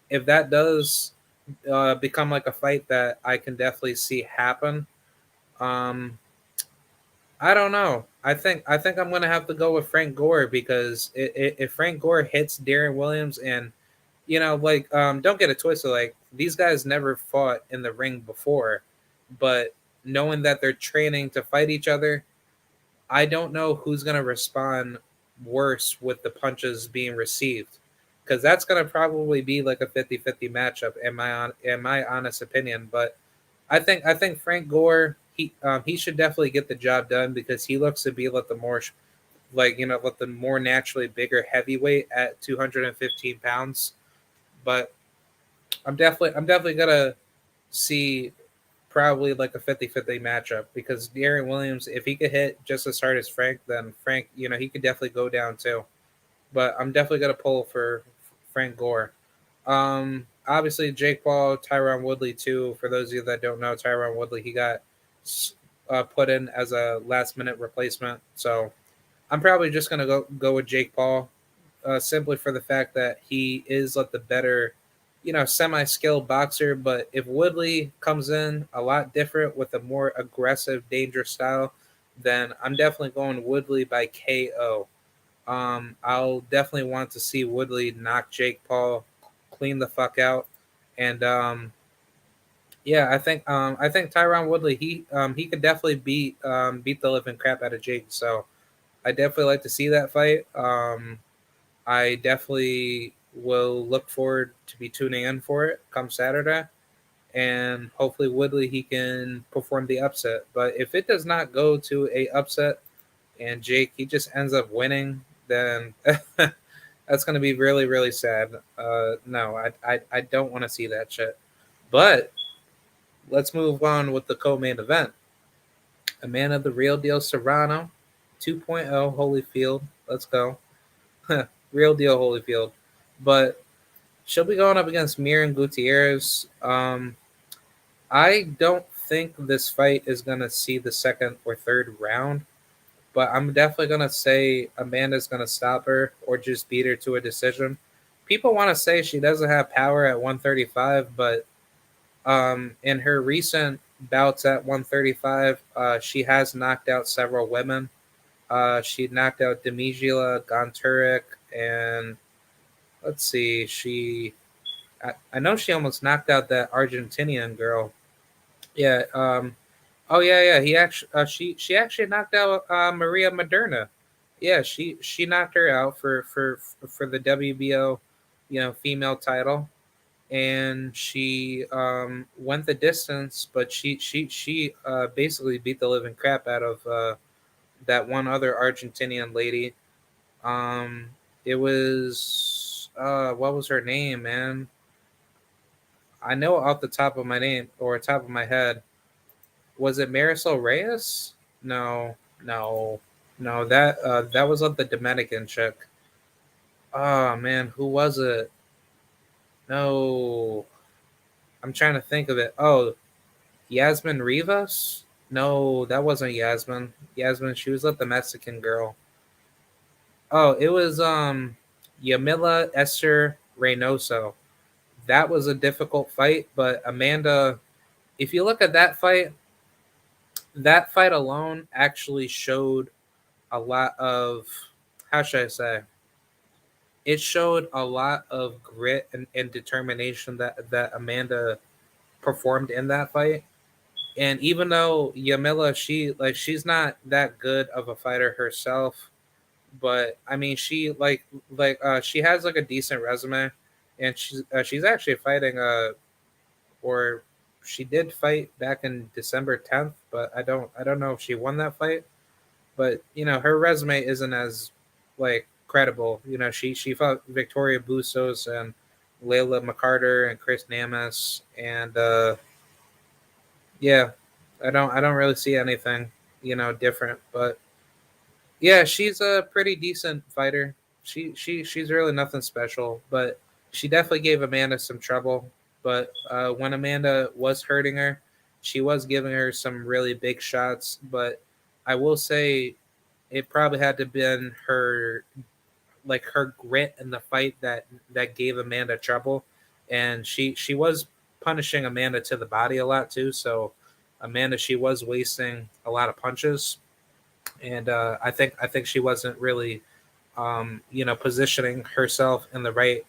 if that does become like a fight that I can definitely see happen, um, I don't know. I think I'm gonna have to go with Frank Gore, because if Frank Gore hits Darren Williams, and like, don't get it twisted, like these guys never fought in the ring before, but knowing that they're training to fight each other, I don't know who's gonna respond worse with the punches being received, because that's gonna probably be like a 50-50 matchup in my honest opinion. But I think Frank Gore, he should definitely get the job done, because he looks to be like the more like the more naturally bigger heavyweight at 215 pounds. But I'm definitely gonna see probably like a 50-50 matchup, because Darren Williams, if he could hit just as hard as Frank, then Frank, he could definitely go down too. But I'm definitely gonna pull for Frank Gore. Obviously Jake Paul, Tyron Woodley too. For those of you that don't know, Tyron Woodley, he got put in as a last minute replacement. So I'm probably just gonna go with Jake Paul, simply for the fact that he is like the better, semi skilled boxer. But if Woodley comes in a lot different with a more aggressive, dangerous style, then I'm definitely going Woodley by KO. I'll definitely want to see Woodley knock Jake Paul clean the fuck out, and yeah, I think Tyron Woodley, he could definitely beat the living crap out of Jake. So I definitely like to see that fight. I definitely will look forward to be tuning in for it come Saturday, and hopefully Woodley, he can perform the upset. But if it does not go to a upset and Jake, he just ends up winning, then that's going to be really really sad. No, I don't want to see that shit. But let's move on with the co-main event. A man of the real deal Serrano, 2.0 Holyfield. Let's go. Real deal Holyfield. But she'll be going up against Miran Gutierrez. I don't think this fight is going to see the second or third round, but I'm definitely going to say Amanda's going to stop her or just beat her to a decision. People want to say she doesn't have power at 135, but in her recent bouts at 135, she has knocked out several women. She knocked out Demigila Gonturek, and let's see, I know she almost knocked out that Argentinian girl. Yeah. Oh yeah, yeah. He actually, she actually knocked out Maria Moderna. Yeah, she knocked her out for the WBO, female title, and she went the distance, but she basically beat the living crap out of that one other Argentinian lady. Um, it was what was her name, man? I know off the top of my name or top of my head. Was it Marisol Reyes? No, no, no. That was like the Dominican chick. Oh man, who was it? No, I'm trying to think of it. Oh, Yasmin Rivas? No, that wasn't Yasmin. Yasmin, she was like the Mexican girl. Oh, it was Yamila Esther Reynoso. That was a difficult fight, but Amanda, if you look at that fight alone actually showed a lot of, how should I say, it showed a lot of grit and determination that Amanda performed in that fight. And even though Yamila, she's not that good of a fighter herself, but I mean she she has like a decent resume, and she's actually fighting or she did fight back in December 10th, but I don't know if she won that fight. But her resume isn't as like credible. She fought Victoria Bustos and Layla McCarter and Chris Namas, and yeah, I don't really see anything different. But yeah, she's a pretty decent fighter. She's really nothing special, but she definitely gave Amanda some trouble. But when Amanda was hurting her, she was giving her some really big shots. But I will say it probably had to been her like her grit in the fight that gave Amanda trouble, and she was punishing Amanda to the body a lot too. So Amanda, she was wasting a lot of punches, and I think she wasn't really positioning herself in the right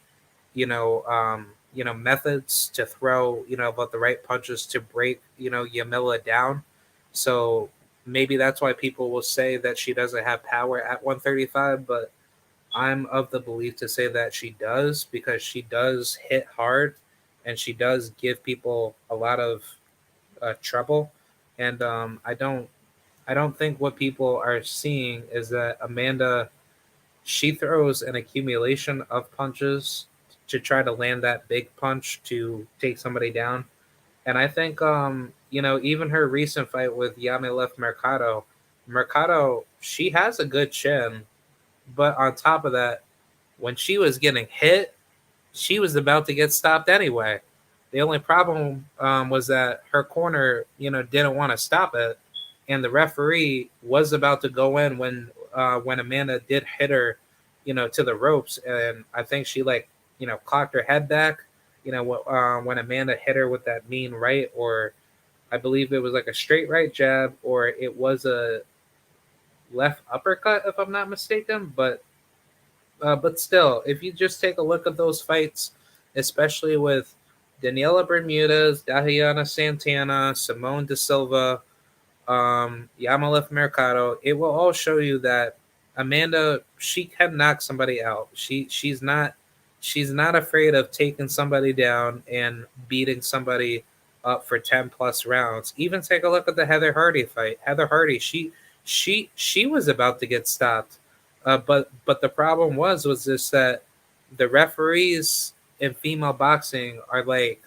methods to throw about the right punches to break Yamila down. So maybe that's why people will say that she doesn't have power at 135, but I'm of the belief to say that she does, because she does hit hard and she does give people a lot of trouble. And I don't think what people are seeing is that Amanda, she throws an accumulation of punches to try to land that big punch to take somebody down. And I think even her recent fight with Yamileth Mercado, she has a good chin, but on top of that, when she was getting hit, she was about to get stopped anyway. The only problem was that her corner, didn't want to stop it, and the referee was about to go in when Amanda did hit her, to the ropes, and I think she cocked her head back, when Amanda hit her with that mean right, or I believe it was like a straight right jab, or it was a left uppercut if I'm not mistaken, but still, if you just take a look at those fights, especially with Daniela Bermudez, Dahiana Santana, Simone de Silva, Yamalef Mercado, it will all show you that Amanda, she can knock somebody out. She's not afraid of taking somebody down and beating somebody up for 10 plus rounds. Even take a look at the Heather Hardy fight. Heather Hardy, she was about to get stopped. But the problem was just that the referees in female boxing are like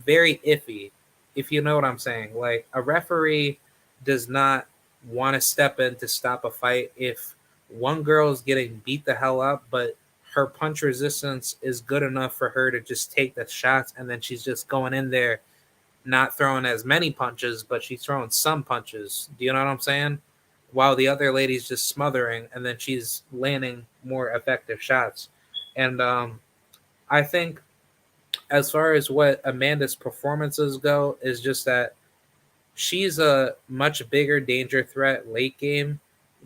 very iffy, if you know what I'm saying. Like a referee does not want to step in to stop a fight if one girl is getting beat the hell up, but her punch resistance is good enough for her to just take the shots, and then she's just going in there not throwing as many punches, but she's throwing some punches. Do you know what I'm saying? While the other lady's just smothering, and then she's landing more effective shots. And I think as far as what Amanda's performances go, is just that she's a much bigger danger threat late game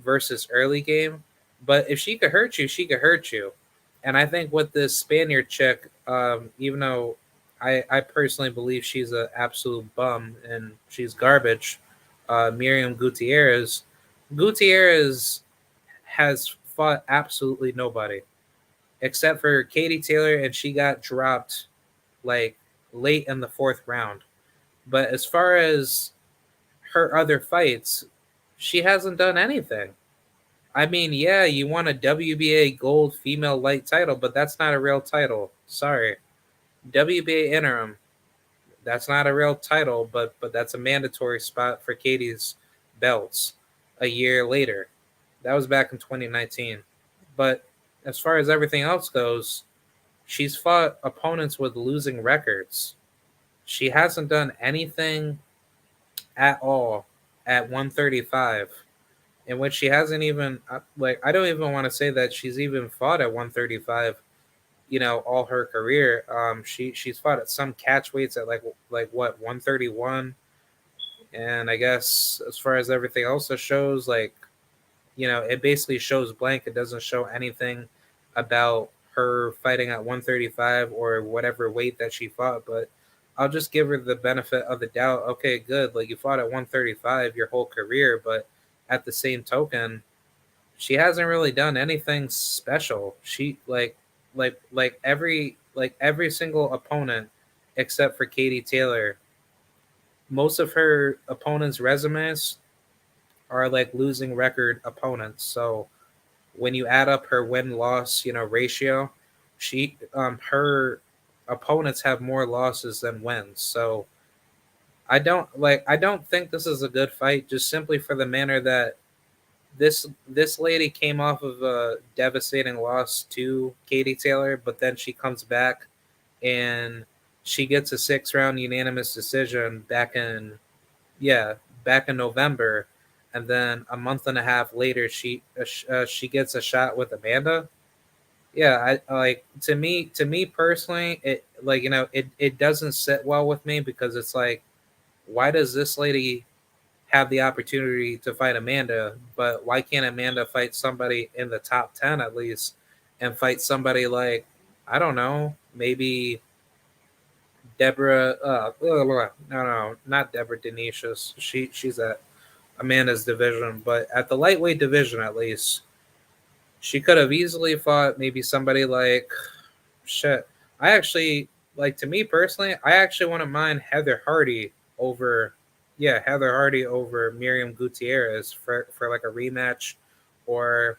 versus early game. But if she could hurt you, she could hurt you. And I think with this Spaniard chick, even though I personally believe she's an absolute bum and she's garbage, Miriam Gutierrez has fought absolutely nobody except for Katie Taylor, and she got dropped like late in the fourth round. But as far as her other fights, she hasn't done anything. I mean, yeah, you won a WBA Gold Female Light title, but that's not a real title. Sorry. WBA Interim, that's not a real title, but that's a mandatory spot for Katie's belts a year later. That was back in 2019. But as far as everything else goes, she's fought opponents with losing records. She hasn't done anything at all at 135, in which she hasn't even I don't even want to say that she's even fought at 135. All her career. She's fought at some catch weights at like what 131, and I guess as far as everything else that shows, it basically shows blank. It doesn't show anything about her fighting at 135 or whatever weight that she fought. But I'll just give her the benefit of the doubt. Okay, good. Like you fought at 135 your whole career, but at the same token, she hasn't really done anything special. She like every single opponent except for Katie Taylor. Most of her opponents' resumes are like losing record opponents. So when you add up her win loss, ratio, her opponents have more losses than wins. So I don't think this is a good fight, just simply for the manner that this lady came off of a devastating loss to Katie Taylor, but then she comes back and she gets a 6 round unanimous decision yeah back in November, and then a month and a half later she gets a shot with Amanda. Yeah, I like to me personally, it like it doesn't sit well with me because it's like, why does this lady have the opportunity to fight Amanda, but why can't Amanda fight somebody in the top 10 at least, and fight somebody like, I don't know, maybe Deborah? No, not Deborah Denicius. She's at Amanda's division, but at the lightweight division at least, she could have easily fought maybe somebody like shit. I actually like to me personally, I actually wouldn't mind Heather Hardy over Heather Hardy over Miriam Gutierrez for like a rematch, or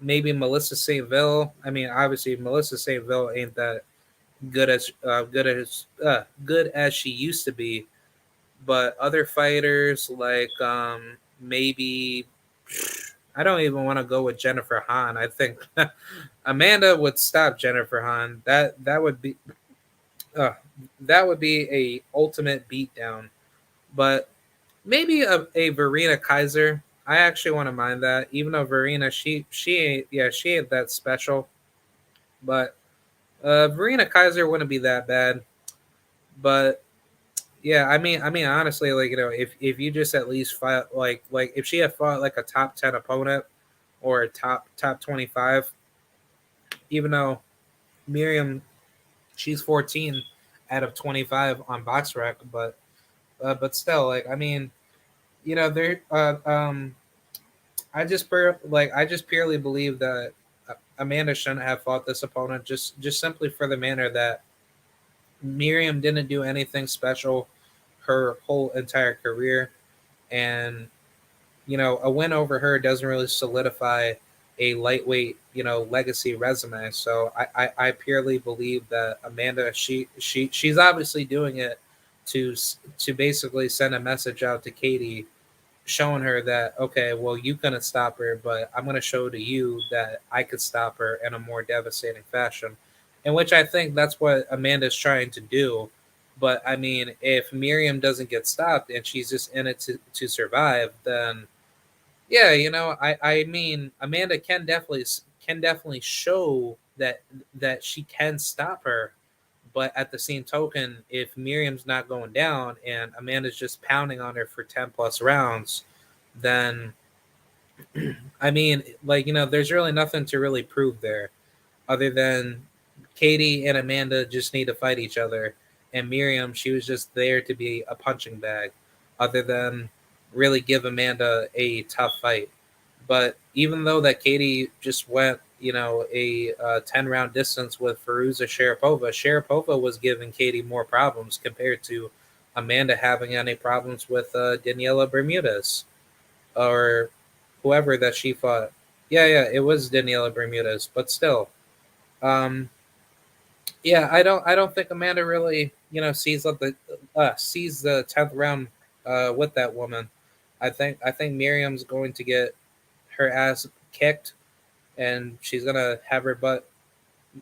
maybe Melissa St. Ville. I mean, obviously Melissa St. Ville ain't that good as she used to be, but other fighters like maybe I don't even want to go with Jennifer Hahn. I think Amanda would stop Jennifer Hahn. Uh, that would be a ultimate beatdown. But maybe a Verena Kaiser. I actually want to mind that, even though Verena she ain't she ain't that special. But Verena Kaiser wouldn't be that bad. But yeah, I mean honestly, like if you just at least fight like if she had fought like a top 10 opponent or a top 25, even though Miriam, she's 14 out of 25 on BoxRec, but still, like I mean, there I just purely believe that Amanda shouldn't have fought this opponent, just simply for the manner that Miriam didn't do anything special her whole entire career, and a win over her doesn't really solidify a lightweight, legacy resume. So I purely believe that Amanda, she's obviously doing it to to basically send a message out to Katie, showing her that, okay, well, you couldn't stop her, but I'm going to show to you that I could stop her in a more devastating fashion, in which I think that's what Amanda's trying to do. But I mean, if Miriam doesn't get stopped and she's just in it to survive, then yeah, I mean, Amanda can definitely show that she can stop her. But at the same token, if Miriam's not going down and Amanda's just pounding on her for 10 plus rounds, then I mean, like there's really nothing to really prove there, other than Katie and Amanda just need to fight each other, and Miriam, she was just there to be a punching bag, other than really give Amanda a tough fight. But even though that Katie just went, a 10 round distance with Firuza Sharapova was giving Katie more problems compared to Amanda having any problems with Daniela Bermudez or whoever that she fought. Yeah, it was Daniela Bermudez, but still, um, yeah, I don't think Amanda really sees the 10th round with that woman. I think Miriam's going to get her ass kicked, and she's gonna have her butt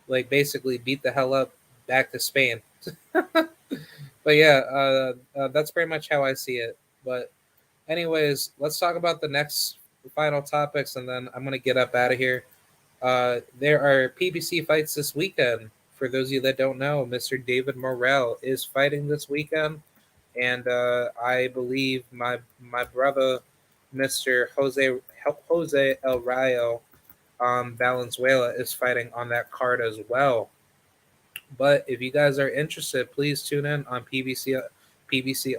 like basically beat the hell up back to Spain. But yeah, that's pretty much how I see it. But anyways, let's talk about the next final topics, and then I'm gonna get up out of here. There are PBC fights this weekend. For those of you that don't know, Mr. David Morrell is fighting this weekend, and I believe my brother, Mr. Jose El Rayo Valenzuela, is fighting on that card as well. But if you guys are interested, please tune in on PBC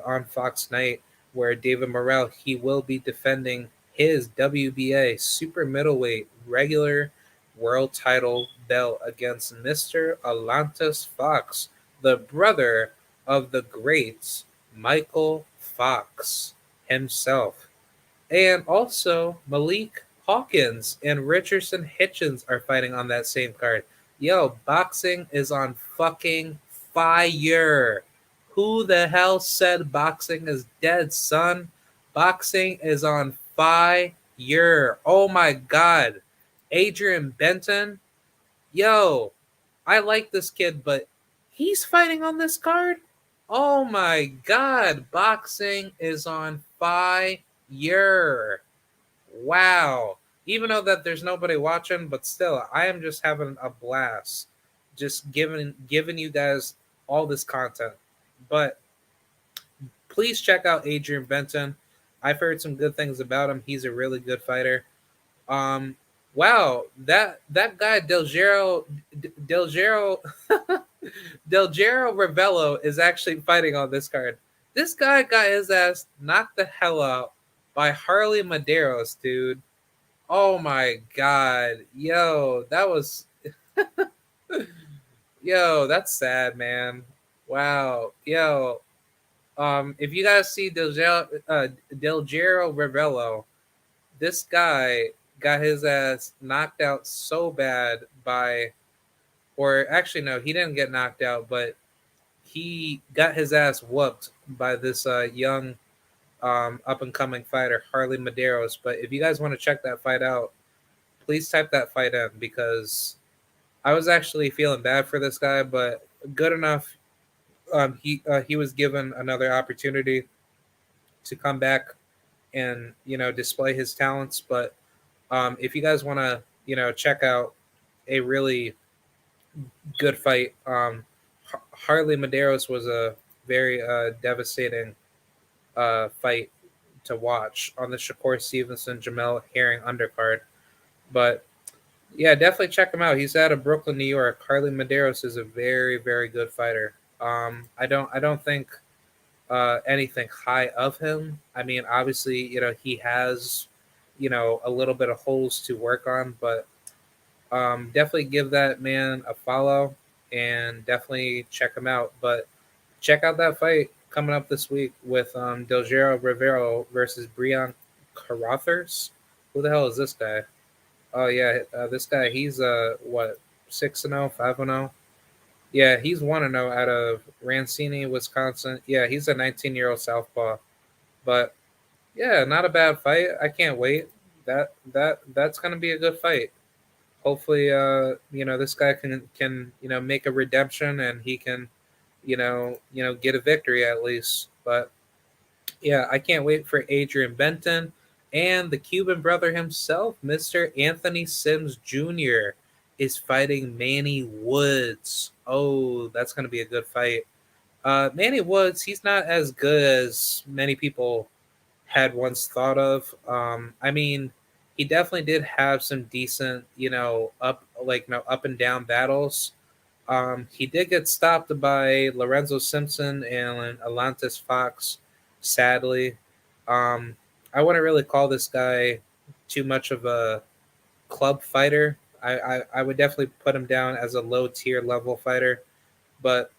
on Fox Night, where David Morrell, he will be defending his WBA super middleweight regular world title belt against Mr. Alantis Fox, the brother of the great Michael Fox himself. And also, Malik Hawkins and Richardson Hitchens are fighting on that same card. Yo, boxing is on fucking fire. Who the hell said boxing is dead, son? Boxing is on fire. year. Oh my god. Adrian Benton. Yo, I like this kid, but he's fighting on this card? Oh my god. Boxing is on fire. Wow. Even though that there's nobody watching, but still, I am just having a blast. Just giving you guys all this content. But please check out Adrian Benton. I've heard some good things about him. He's a really good fighter. Um, wow, that guy Delgero Delgero Ravello is actually fighting on this card. This guy got his ass knocked the hell out by Harley Maderos, dude. Oh my god, yo, that was yo, that's sad, man. Wow, yo, if you guys see Delgero Ravello, this guy got his ass knocked out so bad by, or actually no, he didn't get knocked out, but he got his ass whooped by this young up and coming fighter Harley Maderos. But if you guys want to check that fight out, please type that fight in because I was actually feeling bad for this guy, but good enough. He was given another opportunity to come back and display his talents. But if you guys want to check out a really good fight, Harley Maderos was a very devastating fight to watch on the Shakur Stevenson Jamel Herring undercard. But yeah, definitely check him out. He's out of Brooklyn, New York. Harley Maderos is a very, very good fighter. I don't think anything high of him. I mean, obviously, he has, a little bit of holes to work on, but definitely give that man a follow and definitely check him out. But check out that fight coming up this week with Delgero Rivero versus Brian Carothers. Who the hell is this guy? Oh yeah, this guy. He's what 6-0, 5-0. Yeah, he's 1-0 out of Rancine, Wisconsin. Yeah, he's a 19-year-old southpaw. But yeah, not a bad fight. I can't wait. That's gonna be a good fight. Hopefully, this guy can make a redemption and he can, get a victory at least. But yeah, I can't wait for Adrian Benton and the Cuban brother himself, Mr. Anthony Sims Jr. is fighting Manny Woods. Oh, that's going to be a good fight. Manny Woods, he's not as good as many people had once thought of. I mean, he definitely did have some decent, up and down battles. He did get stopped by Lorenzo Simpson and Atlantis Fox, sadly. Um, I wouldn't really call this guy too much of a club fighter. I would definitely put him down as a low tier level fighter, but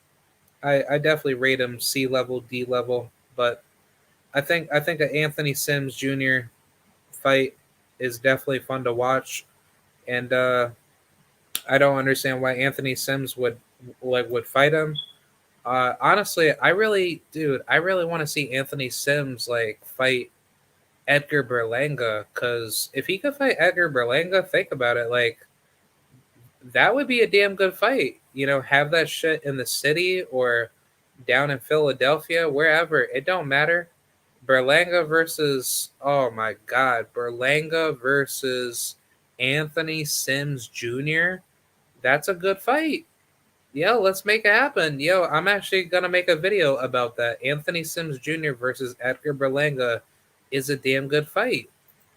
I definitely rate him C level, D level. But I think an Anthony Sims Jr. fight is definitely fun to watch, and I don't understand why Anthony Sims would fight him. Honestly, I really want to see Anthony Sims fight Edgar Berlanga because if he could fight Edgar Berlanga, think about it, that would be a damn good fight. Have that shit in the city or down in Philadelphia, wherever. It don't matter. Berlanga versus oh my god, Berlanga versus Anthony Sims Jr. That's a good fight. Yo, let's make it happen. Yo, I'm actually gonna make a video about that. Anthony Sims Jr. versus Edgar Berlanga is a damn good fight.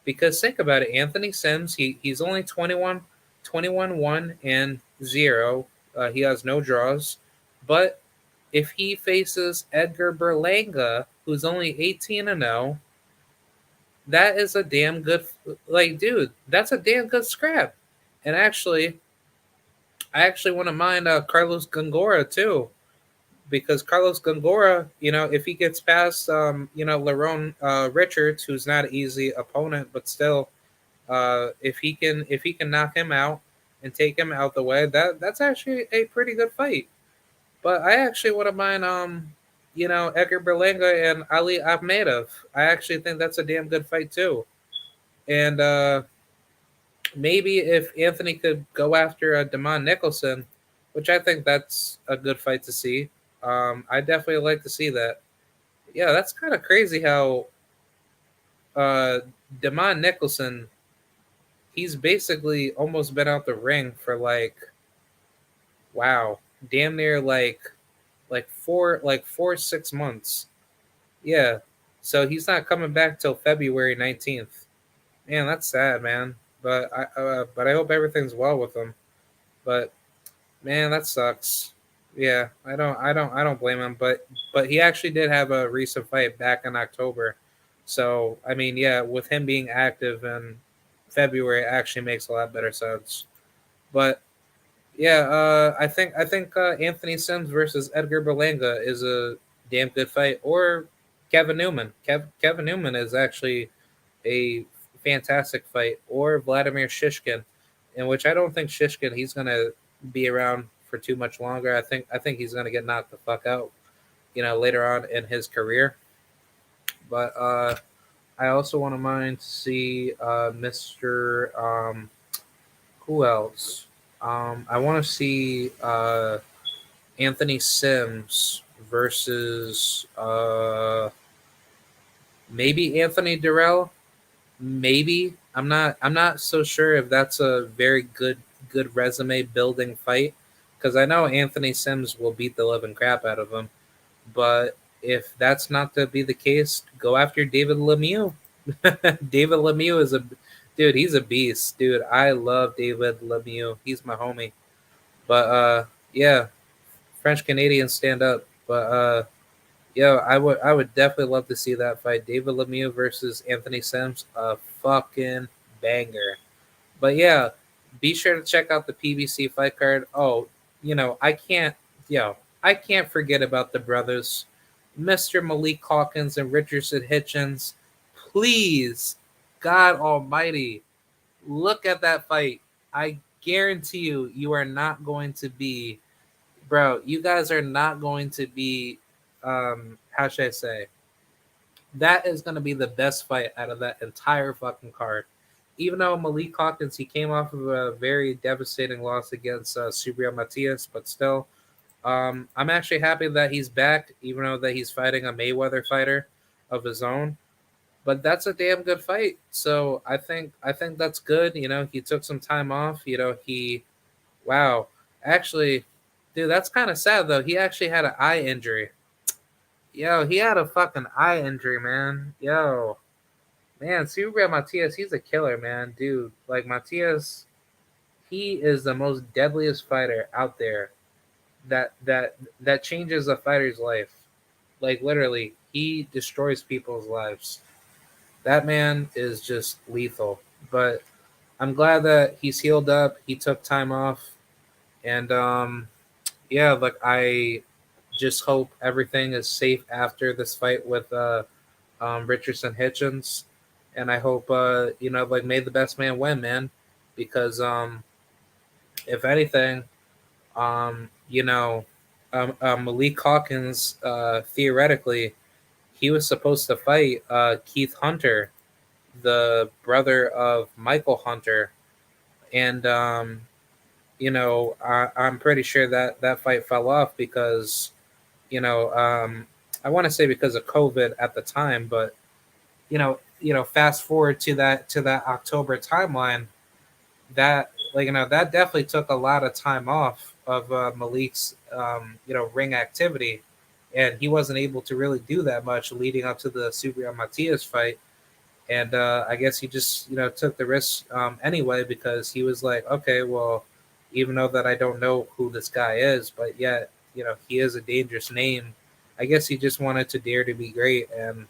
Because think about it, Anthony Sims, he's only 21, 1 and 0. He has no draws. But if he faces Edgar Berlanga, who's only 18 and 0, that is a damn good dude, that's a damn good scrap. And I actually wouldn't mind Carlos Gongora too, because Carlos Gongora, if he gets past, Lerone Richards, who's not an easy opponent, but still, if he can knock him out and take him out the way, that's actually a pretty good fight. But I actually wouldn't mind, Edgar Berlanga and Ali Ahmedov. I actually think that's a damn good fight too. And maybe if Anthony could go after Damon Nicholson, which I think that's a good fight to see. I definitely like to see that. Yeah, that's kind of crazy how uh, Damon Nicholson, he's basically almost been out the ring for like, wow, damn near like 4 6 months. Yeah, so he's not coming back till February 19th. Man, that's sad, man. But I hope everything's well with him. But man, that sucks. Yeah, I don't blame him. But he actually did have a recent fight back in October. So I mean, yeah, with him being active in February, it actually makes a lot better sense. But yeah, I think Anthony Sims versus Edgar Berlanga is a damn good fight. Or Kevin Newman. Kevin Newman is actually a fantastic fight. Or Vladimir Shishkin, in which I don't think Shishkin he's gonna be around for too much longer. I think he's gonna get knocked the fuck out, later on in his career. But I also want to mind to see Mr. Who else? I want to see Anthony Sims versus maybe Anthony Durrell. Maybe I'm not so sure if that's a very good resume building fight, because I know Anthony Sims will beat the living crap out of him. But if that's not to be the case, go after David Lemieux. David Lemieux is a dude. He's a beast, dude. I love David Lemieux. He's my homie. But yeah, French Canadians stand up. But yo, I would definitely love to see that fight. David Lemieux versus Anthony Sims, a fucking banger. But yeah, be sure to check out the PBC fight card. Oh, I can't forget about the brothers, Mr. Malik Hawkins and Richardson Hitchens. Please, God Almighty, look at that fight. I guarantee you, you are not going to be, bro. You guys are not going to be. How should I say? That is going to be the best fight out of that entire fucking card. Even though Malik Hawkins, he came off of a very devastating loss against Subriel Matias, but still, I'm actually happy that he's back, even though that he's fighting a Mayweather fighter of his own. But that's a damn good fight. So I think that's good. He took some time off. Wow, actually, dude, that's kind of sad though. He actually had an eye injury. Yo, he had a fucking eye injury, man. Yo, man, Super Matias, he's a killer, man, dude. Like Matias, he is the most deadliest fighter out there. That changes a fighter's life. Like literally, he destroys people's lives. That man is just lethal. But I'm glad that he's healed up. He took time off, and yeah, like I just hope everything is safe after this fight with Richardson Hitchens, and I hope like may the best man win, man, because if anything, Malik Hawkins theoretically he was supposed to fight Keith Hunter, the brother of Michael Hunter, and I'm pretty sure that that fight fell off because you know I want to say because of COVID at the time, but fast forward to that October timeline, that that definitely took a lot of time off of Malik's ring activity, and he wasn't able to really do that much leading up to the Super Matias fight. And I guess he just took the risk anyway because he was like, okay, well, even though that I don't know who this guy is, but yet he is a dangerous name. I guess he just wanted to dare to be great, and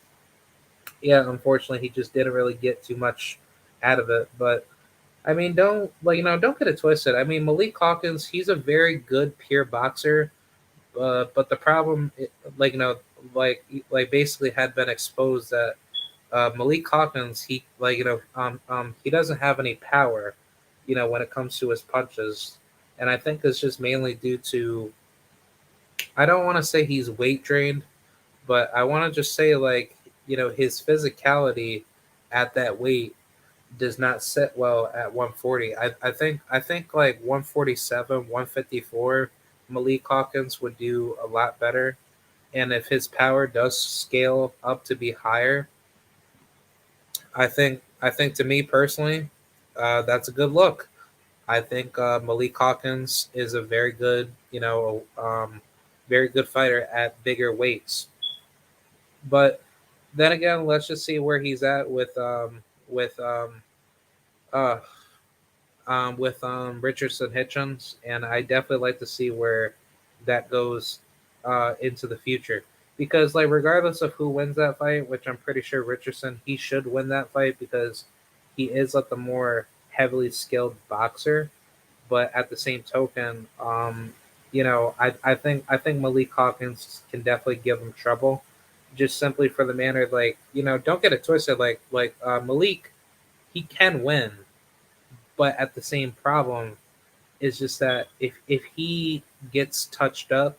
yeah, unfortunately, he just didn't really get too much out of it. But I mean, don't get it twisted. I mean, Malik Hawkins, he's a very good pure boxer, but the problem, like like basically had been exposed that Malik Hawkins, he doesn't have any power, when it comes to his punches, and I think it's just mainly due to I don't want to say he's weight drained, but I want to just say his physicality at that weight. does not sit well at 140. I think like 147, 154, Malik Hawkins would do a lot better. And if his power does scale up to be higher, I think to me personally, that's a good look. I think Malik Hawkins is a very good, very good fighter at bigger weights. But then again, let's just see where he's at with uh Richardson Hitchens, and I definitely like to see where that goes into the future. Because like regardless of who wins that fight, which I'm pretty sure Richardson, he should win that fight because he is like the more heavily skilled boxer. But at the same token, I think Malik Hawkins can definitely give him trouble, just simply for the manner, like, don't get it twisted, like Malik, he can win, but at the same problem is just that if he gets touched up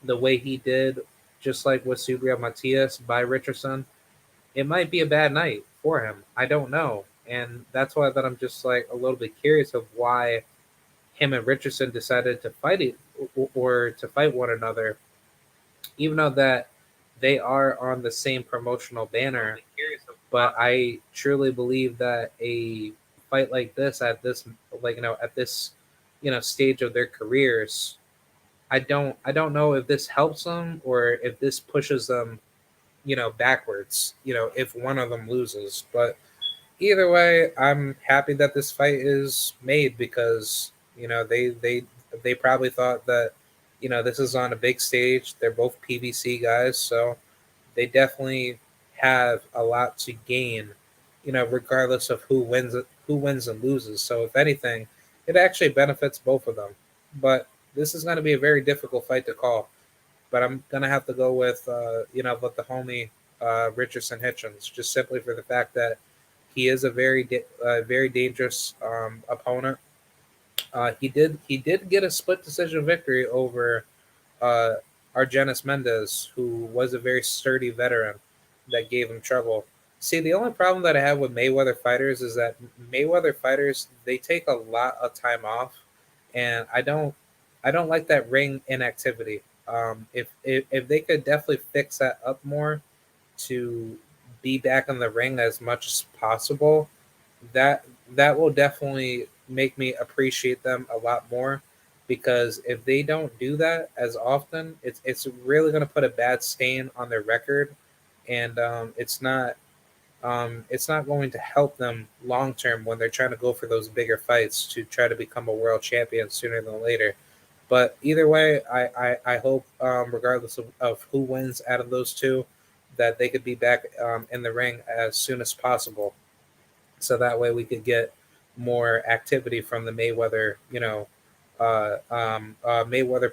the way he did, just like with Subriel Matias by Richardson, it might be a bad night for him. I don't know, and that's why that I'm just like a little bit curious of why him and Richardson decided to fight it or to fight one another, even though that they are on the same promotional banner. But I truly believe that a fight like this at this at this stage of their careers, I don't know if this helps them or if this pushes them backwards. If one of them loses, but either way, I'm happy that this fight is made because they probably thought that this is on a big stage. They're both PBC guys, so they definitely have a lot to gain. Regardless of who wins and loses. So if anything, it actually benefits both of them. But this is going to be a very difficult fight to call. But I'm gonna have to go with the homie Richardson Hitchens, just simply for the fact that he is a very dangerous opponent. He did get a split decision victory over uh, Argenis Mendez, who was a very sturdy veteran that gave him trouble. See, the only problem that I have with Mayweather fighters is that Mayweather fighters, they take a lot of time off, and I don't like that ring inactivity. If they could definitely fix that up more to be back in the ring as much as possible, that will definitely make me appreciate them a lot more, because if they don't do that as often, it's really going to put a bad stain on their record, and it's not going to help them long term when they're trying to go for those bigger fights to try to become a world champion sooner than later. But either way, I hope, regardless of who wins out of those two, that they could be back in the ring as soon as possible, so that way we could get more activity from the Mayweather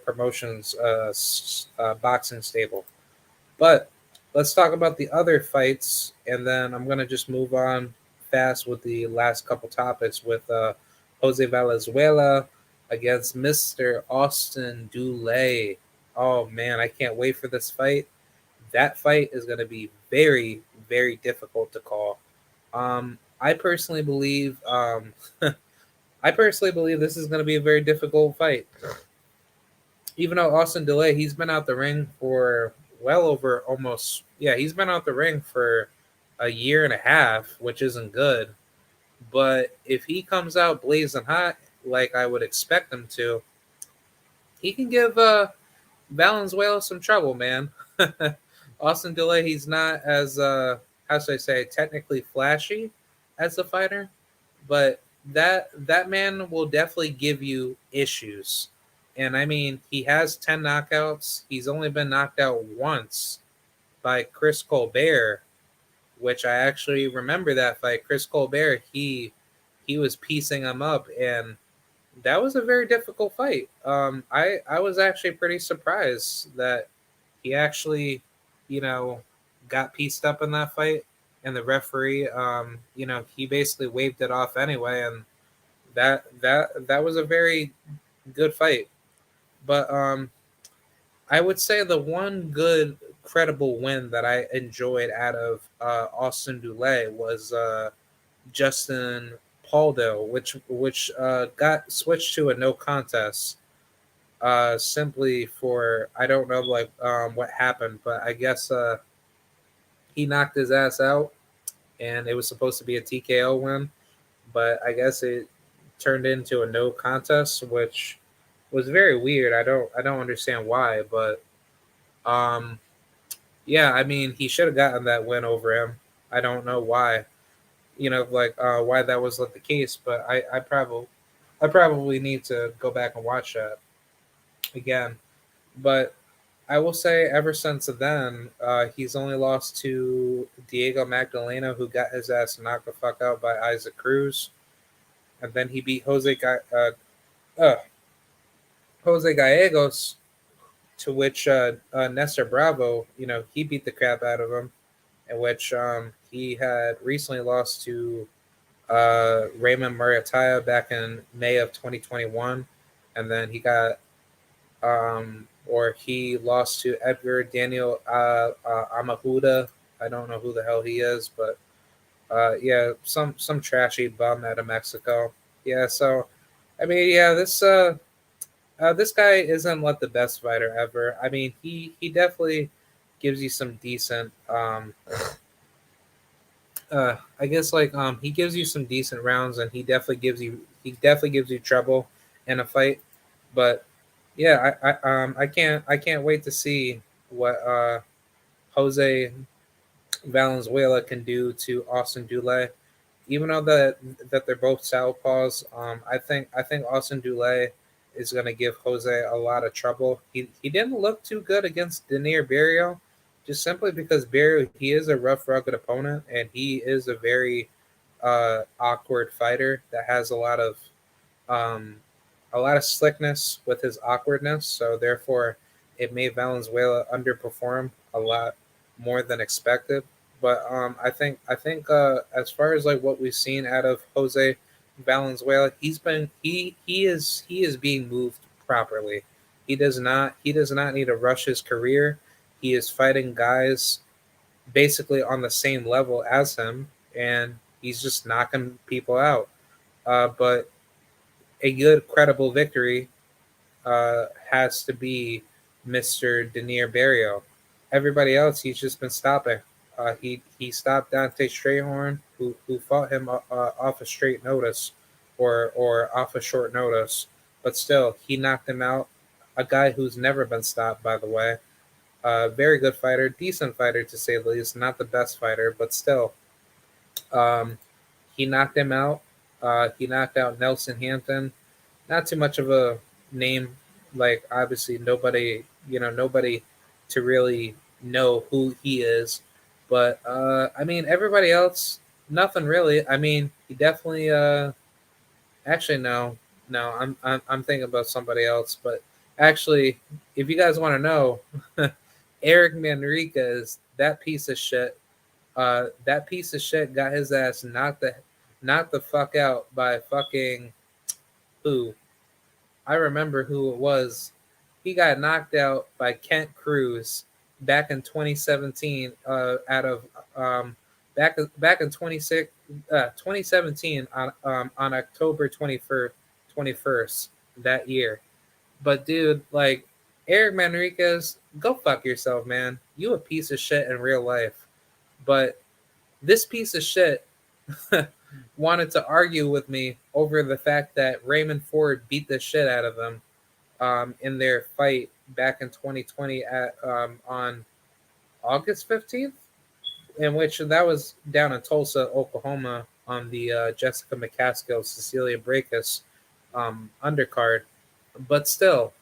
Promotions boxing stable. But let's talk about the other fights, and then I'm gonna just move on fast with the last couple topics with Jose Valenzuela against Mr. Austin Doulay. Oh man, I can't wait for this fight. That fight is going to be very, very difficult to call. I personally believe, this is going to be a very difficult fight. Even though Austin Delay, he's been out the ring for well over almost, yeah, he's been out the ring for a year and a half, which isn't good. But if he comes out blazing hot, like I would expect him to, he can give Valenzuela some trouble, man. Austin Delay, he's not as how should I say, technically flashy as a fighter, but that man will definitely give you issues. And I mean, he has 10 knockouts. He's only been knocked out once by Chris Colbert, which I actually remember that fight. Chris Colbert, he was piecing him up, and that was a very difficult fight. I was actually pretty surprised that he actually, you know, got pieced up in that fight, and the referee, he basically waved it off anyway, and that was a very good fight. But I would say the one good credible win that I enjoyed out of Austin Doulay was Justin Paldo, which got switched to a no contest, simply for I don't know what happened, but I guess he knocked his ass out, and it was supposed to be a TKO win, but I guess it turned into a no contest, which was very weird. I don't understand why, but um, yeah, I mean he should have gotten that win over him. I don't know why, why that was the case, but I probably need to go back and watch that again. But I will say, ever since then, he's only lost to Diego Magdalena, who got his ass knocked the fuck out by Isaac Cruz, and then he beat uh, Jose Gallegos, to which Nestor Bravo, he beat the crap out of him, in which he had recently lost to Raymond Murataya back in May of 2021, and then he lost to Edgar Daniel Amahuda. I don't know who the hell he is, but yeah, some trashy bum out of Mexico. Yeah, so I mean, yeah, this guy isn't the best fighter ever. I mean, he definitely gives you some decent I guess he gives you some decent rounds, and he definitely gives you trouble in a fight. But yeah, I can't wait to see what Jose Valenzuela can do to Austin Doulay. Even though that they're both southpaws, I think Austin Doulay is going to give Jose a lot of trouble. He didn't look too good against Denier Barrio, just simply because Barrio, he is a rough, rugged opponent, and he is a very awkward fighter that has um, a lot of slickness with his awkwardness. So therefore, it made Valenzuela underperform a lot more than expected. But I think as far as what we've seen out of Jose Valenzuela, he is being moved properly. He does not need to rush his career. He is fighting guys basically on the same level as him, and he's just knocking people out. But a good, credible victory has to be Mr. Denier Barrio. Everybody else, he's just been stopping. He stopped Dante Strayhorn, who fought him off a straight notice, or off a short notice, but still he knocked him out. A guy who's never been stopped, by the way. Very good fighter, decent fighter to say the least. Not the best fighter, but still, um, he knocked him out. He knocked out Nelson Hampton. Not too much of a name. Obviously nobody to really know who he is. But I mean, everybody else, nothing really. I mean, he definitely. Actually, no, no. I'm thinking about somebody else. But actually, if you guys want to know, Eric Manriquez, that piece of shit. That piece of shit got his ass knocked the fuck out by fucking who? I remember who it was. He got knocked out by Kent Cruz back in 2017. Out of back in 2017 on October 21st that year. But dude, Eric Manriquez, go fuck yourself, man. You a piece of shit in real life. But this piece of shit wanted to argue with me over the fact that Raymond Ford beat the shit out of him in their fight back in 2020 on August 15th, in which that was down in Tulsa, Oklahoma, on the Jessica McCaskill, Cecilia Brækhus undercard. But still,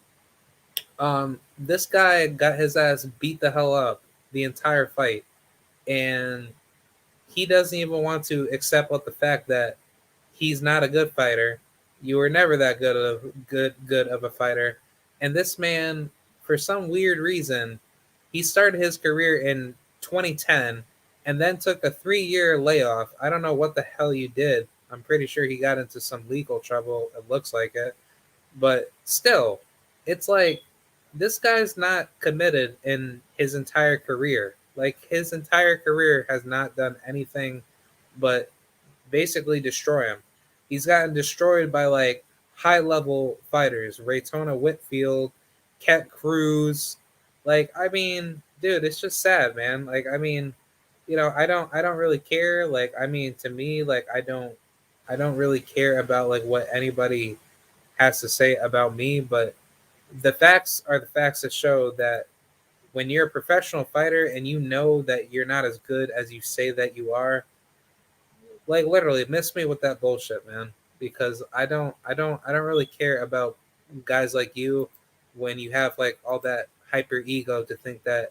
this guy got his ass beat the hell up the entire fight, and he doesn't even want to accept the fact that he's not a good fighter. You were never that good of a fighter. And this man, for some weird reason, he started his career in 2010 and then took a 3-year layoff. I don't know what the hell you did. I'm pretty sure he got into some legal trouble. It looks like it. But still, it's like this guy's not committed in his entire career. His entire career has not done anything but basically destroy him. He's gotten destroyed by like high level fighters, Raytona Whitfield, Cat Cruz. Like, I mean, dude, it's just sad, man. Like, I mean, I don't really care. Like, I mean, to me, like, I don't really care about like what anybody has to say about me, but the facts are the facts that show that when you're a professional fighter and you know that you're not as good as you say that you are, like literally miss me with that bullshit, man. Because I don't really care about guys like you when you have like all that hyper ego to think that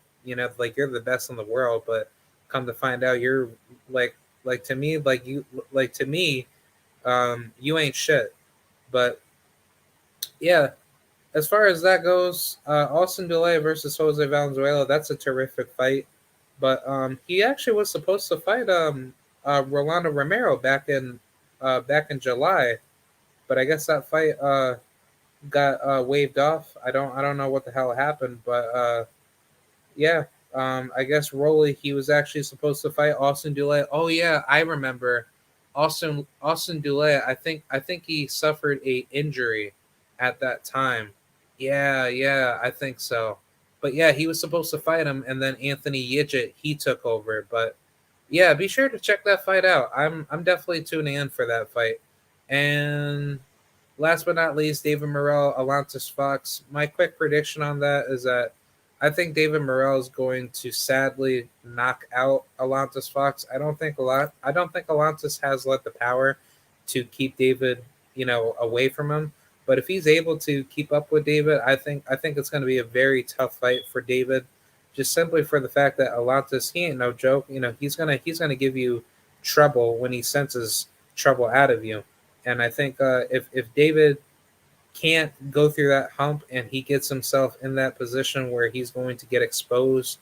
like you're the best in the world, but come to find out you're like to me you ain't shit. But yeah, as far as that goes, Austin Doulay versus Jose Valenzuela, that's a terrific fight. But he actually was supposed to fight Rolando Romero back in July, but I guess that fight got waved off. I don't know what the hell happened, but yeah, I guess Rolly he was actually supposed to fight Austin Doulay. Oh yeah, I remember Austin Doulay. I think he suffered a injury at that time. Yeah, yeah, I think so. But yeah, he was supposed to fight him, and then Anthony Yidget he took over. But yeah, be sure to check that fight out. I'm definitely tuning in for that fight. And last but not least, David Morrell, Alontis Fox. My quick prediction on that is that I think David Morrell is going to sadly knock out Alontis Fox. I don't think Alontis has let the power to keep David, away from him. But if he's able to keep up with David, I think it's going to be a very tough fight for David, just simply for the fact that Alontis he ain't no joke. He's gonna give you trouble when he senses trouble out of you. And I think if David can't go through that hump and he gets himself in that position where he's going to get exposed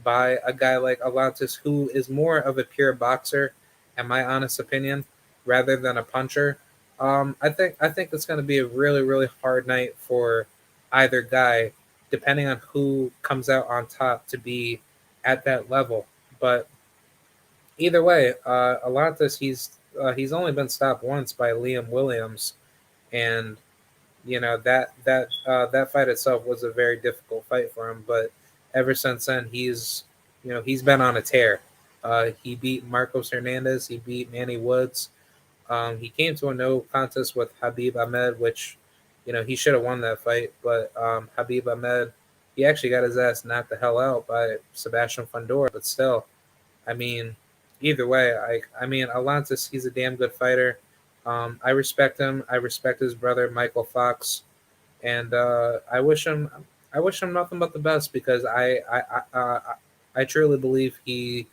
by a guy like Alontis, who is more of a pure boxer, in my honest opinion, rather than a puncher. I think it's going to be a really really hard night for either guy, depending on who comes out on top to be at that level. But either way, Alontis he's only been stopped once by Liam Williams, and that fight itself was a very difficult fight for him. But ever since then, he's been on a tear. He beat Marcos Hernandez. He beat Manny Woods. He came to a no contest with Habib Ahmed, which he should have won that fight. But Habib Ahmed, he actually got his ass knocked the hell out by Sebastian Fundora. But still, I mean, either way, I mean, Alontis, he's a damn good fighter. I respect him. I respect his brother Michael Fox, and I wish him nothing but the best because I truly believe he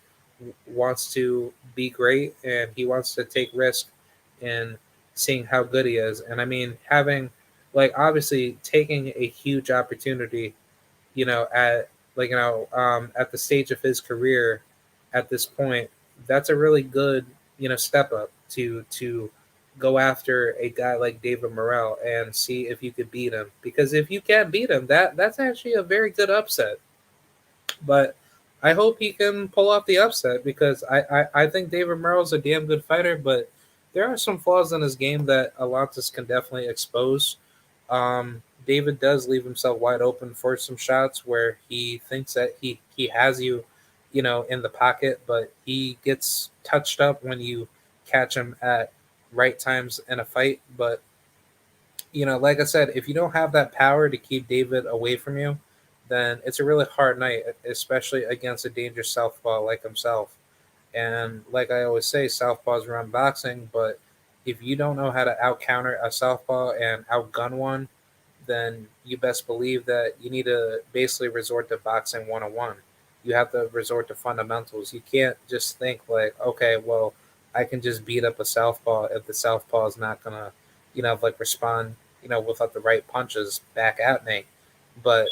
wants to be great and he wants to take risk in seeing how good he is. And I mean, having like obviously taking a huge opportunity at at the stage of his career at this point, that's a really good step up to go after a guy like David Morrell and see if you could beat him. Because if you can't beat him, that's actually a very good upset. But I hope he can pull off the upset because I think David Morrell's a damn good fighter, but there are some flaws in his game that Alontis can definitely expose. David does leave himself wide open for some shots where he thinks that he has you, in the pocket, but he gets touched up when you catch him at right times in a fight. But like I said, if you don't have that power to keep David away from you, then it's a really hard night, especially against a dangerous southpaw like himself. And like I always say, southpaws run boxing, but if you don't know how to out counter a southpaw and outgun one, then you best believe that you need to basically resort to boxing 101. You have to resort to fundamentals. You can't just think like, okay, well, I can just beat up a southpaw if the southpaw is not gonna, like respond, without the right punches back at me. But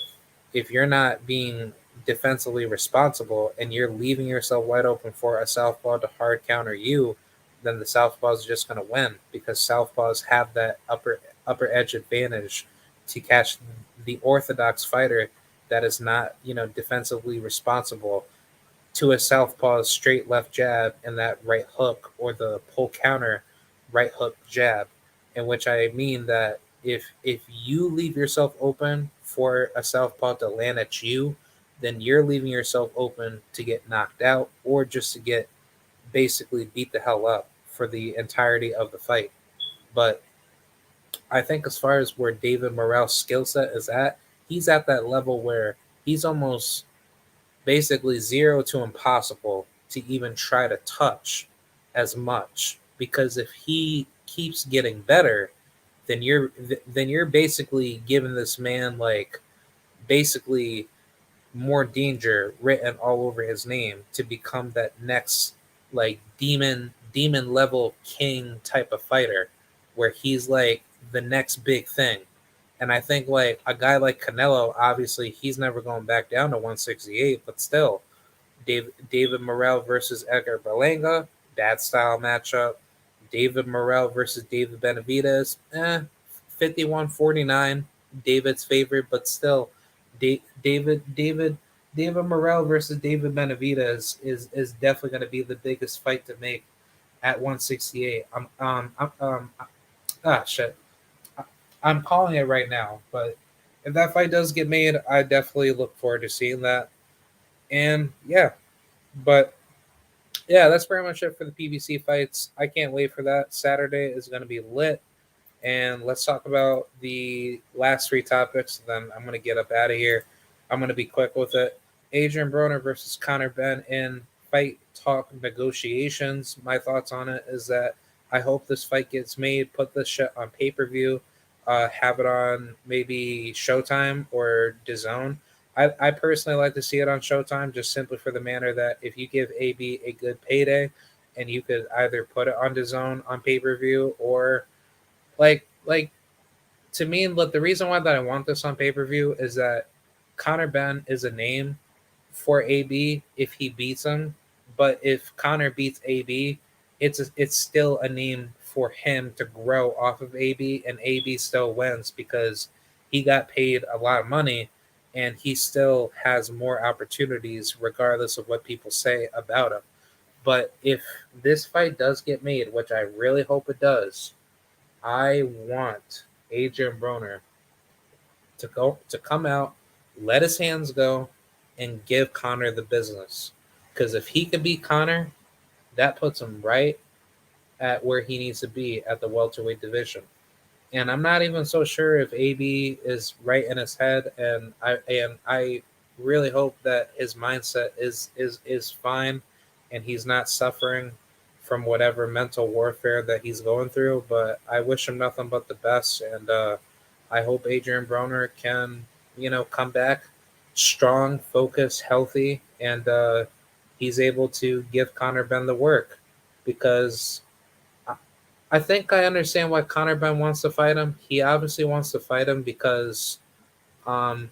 if you're not being defensively responsible and you're leaving yourself wide open for a southpaw to hard counter you, then the southpaw is just going to win because southpaws have that upper edge advantage to catch the orthodox fighter that is not defensively responsible to a southpaw straight left jab and that right hook or the pull counter right hook jab, in which I mean that if you leave yourself open for a southpaw to land at you, then you're leaving yourself open to get knocked out or just to get basically beat the hell up for the entirety of the fight. But I think as far as where David Morrell's skill set is at, he's at that level where he's almost basically zero to impossible to even try to touch as much, because if he keeps getting better, then you're basically giving this man like basically more danger written all over his name to become that next like demon level king type of fighter where he's like the next big thing. And I think like a guy like Canelo, obviously he's never going back down to 168, but still David Morrell versus Edgar Berlinga, that style matchup. David Morrell versus David Benavidez, 51-49, David's favorite, but still, David Morrell versus David Benavidez is definitely going to be the biggest fight to make at 168. Shit. I'm calling it right now, but if that fight does get made, I definitely look forward to seeing that. And yeah, but yeah, that's pretty much it for the PBC fights. I can't wait for that. Saturday is going to be lit. And let's talk about the last three topics. Then I'm going to get up out of here. I'm going to be quick with it. Adrian Broner versus Conor Benn in fight talk negotiations. My thoughts on it is that I hope this fight gets made. Put this shit on pay per view. Have it on maybe Showtime or DAZN. I personally like to see it on Showtime just simply for the manner that if you give AB a good payday and you could either put it on DAZN on pay per view or like to me, look, the reason why that I want this on pay per view is that Conor Benn is a name for AB if he beats him, but if Conor beats AB, it's still a name for him to grow off of AB, and AB still wins because he got paid a lot of money, and he still has more opportunities regardless of what people say about him. But if this fight does get made, which I really hope it does, I want Adrian Broner to come out, let his hands go, and give Conor the business. Because if he can beat Conor, that puts him right at where he needs to be at the welterweight division. And I'm not even so sure if AB is right in his head, and I really hope that his mindset is fine, and he's not suffering from whatever mental warfare that he's going through. But I wish him nothing but the best, and I hope Adrian Broner can come back strong, focused, healthy, and he's able to give Conor Benn the work because I think I understand why Conor Benn wants to fight him. He obviously wants to fight him because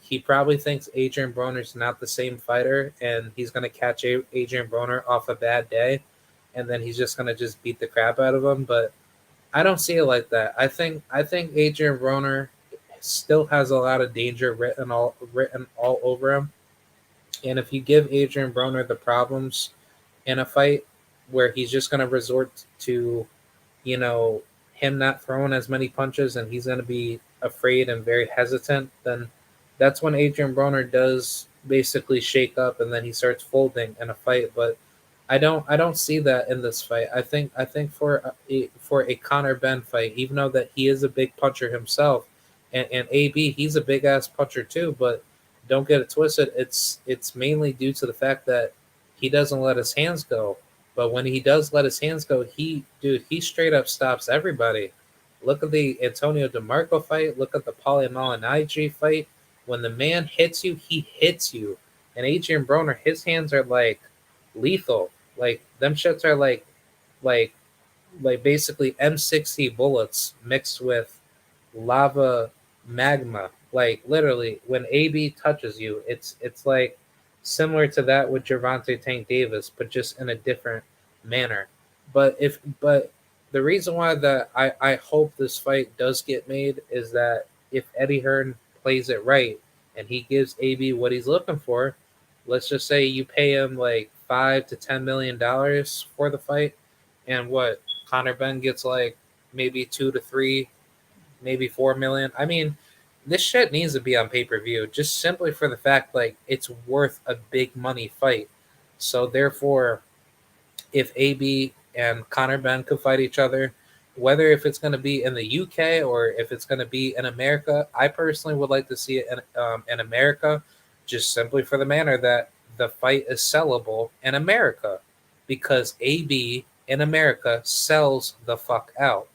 he probably thinks Adrian Broner's not the same fighter, and he's going to catch Adrian Broner off a bad day, and then he's just going to just beat the crap out of him. But I don't see it like that. I think Adrian Broner still has a lot of danger written all over him, and if you give Adrian Broner the problems in a fight where he's just going to resort to you know, him not throwing as many punches and he's going to be afraid and very hesitant, then that's when Adrian Broner does basically shake up and then he starts folding in a fight. But I don't see that in this fight. I think for a Conor Benn fight, even though that he is a big puncher himself, and AB he's a big ass puncher too, but don't get it twisted. It's mainly due to the fact that he doesn't let his hands go. But when he does let his hands go, he straight up stops everybody. Look at the Antonio DeMarco fight. Look at the Paulie Malignaggi fight. When the man hits you, he hits you. And Adrian Broner, his hands are like lethal. Like them shits are like like basically M60 bullets mixed with lava magma. Like literally, when AB touches you, it's like similar to that with Gervonta Tank Davis, but just in a different manner. But the reason why that I hope this fight does get made is that if Eddie Hearn plays it right and he gives AB what he's looking for, let's just say you pay him like $5 to $10 million for the fight, and what Conor Ben gets like maybe 2 to 3, maybe 4 million. I mean, this shit needs to be on pay-per-view just simply for the fact like it's worth a big money fight. So therefore, if AB and Conor Ben could fight each other, whether if it's going to be in the UK or if it's going to be in America, I personally would like to see it in America, just simply for the manner that the fight is sellable in America, because AB in America sells the fuck out.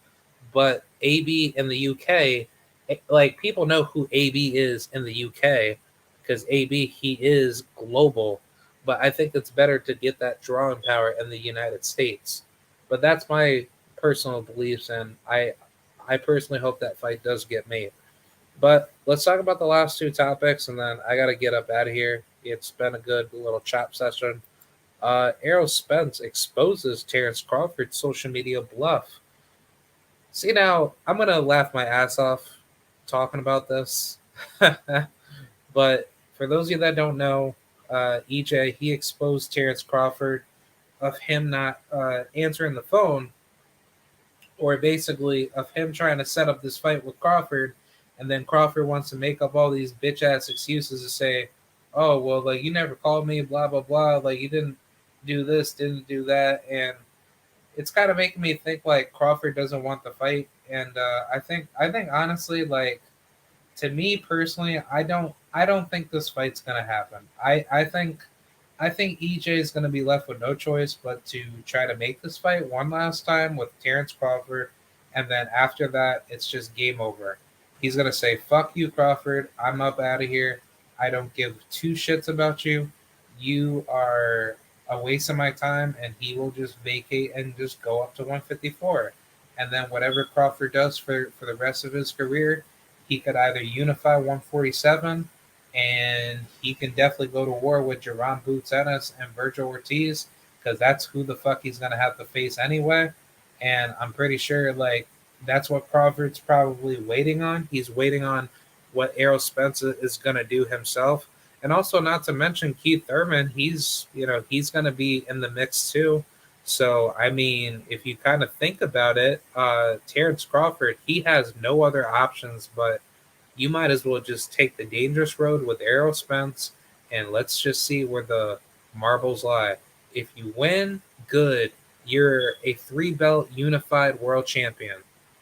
But AB in the UK, like people know who AB is in the UK because AB, he is global, but I think it's better to get that drawing power in the United States. But that's my personal beliefs, and I personally hope that fight does get made. But let's talk about the last two topics, and then I got to get up out of here. It's been a good little chat session. Errol Spence exposes Terrence Crawford's social media bluff. See, now I'm going to laugh my ass off talking about this. But for those of you that don't know, EJ, he exposed Terrence Crawford of him not answering the phone, or basically of him trying to set up this fight with Crawford, and then Crawford wants to make up all these bitch ass excuses to say, "Oh well, like you never called me, blah blah blah, like you didn't do this, didn't do that," and it's kind of making me think like Crawford doesn't want the fight, and I think honestly, like to me personally, I don't think this fight's gonna happen. I think EJ is gonna be left with no choice but to try to make this fight one last time with Terrence Crawford, and then after that, it's just game over. He's gonna say, "Fuck you, Crawford. I'm up out of here. I don't give two shits about you. You are a waste of my time," and he will just vacate and just go up to 154. And then whatever Crawford does for the rest of his career, he could either unify 147, and he can definitely go to war with Jerron Boots Ennis and Virgil Ortiz, because that's who the fuck he's gonna have to face anyway. And I'm pretty sure like that's what Crawford's probably waiting on. He's waiting on what Errol Spence is gonna do himself. And also not to mention Keith Thurman, he's gonna be in the mix too. So I mean, if you kind of think about it, Terrence Crawford, he has no other options, but you might as well just take the dangerous road with Errol Spence, and let's just see where the marbles lie. If you win, good. You're a three-belt unified world champion.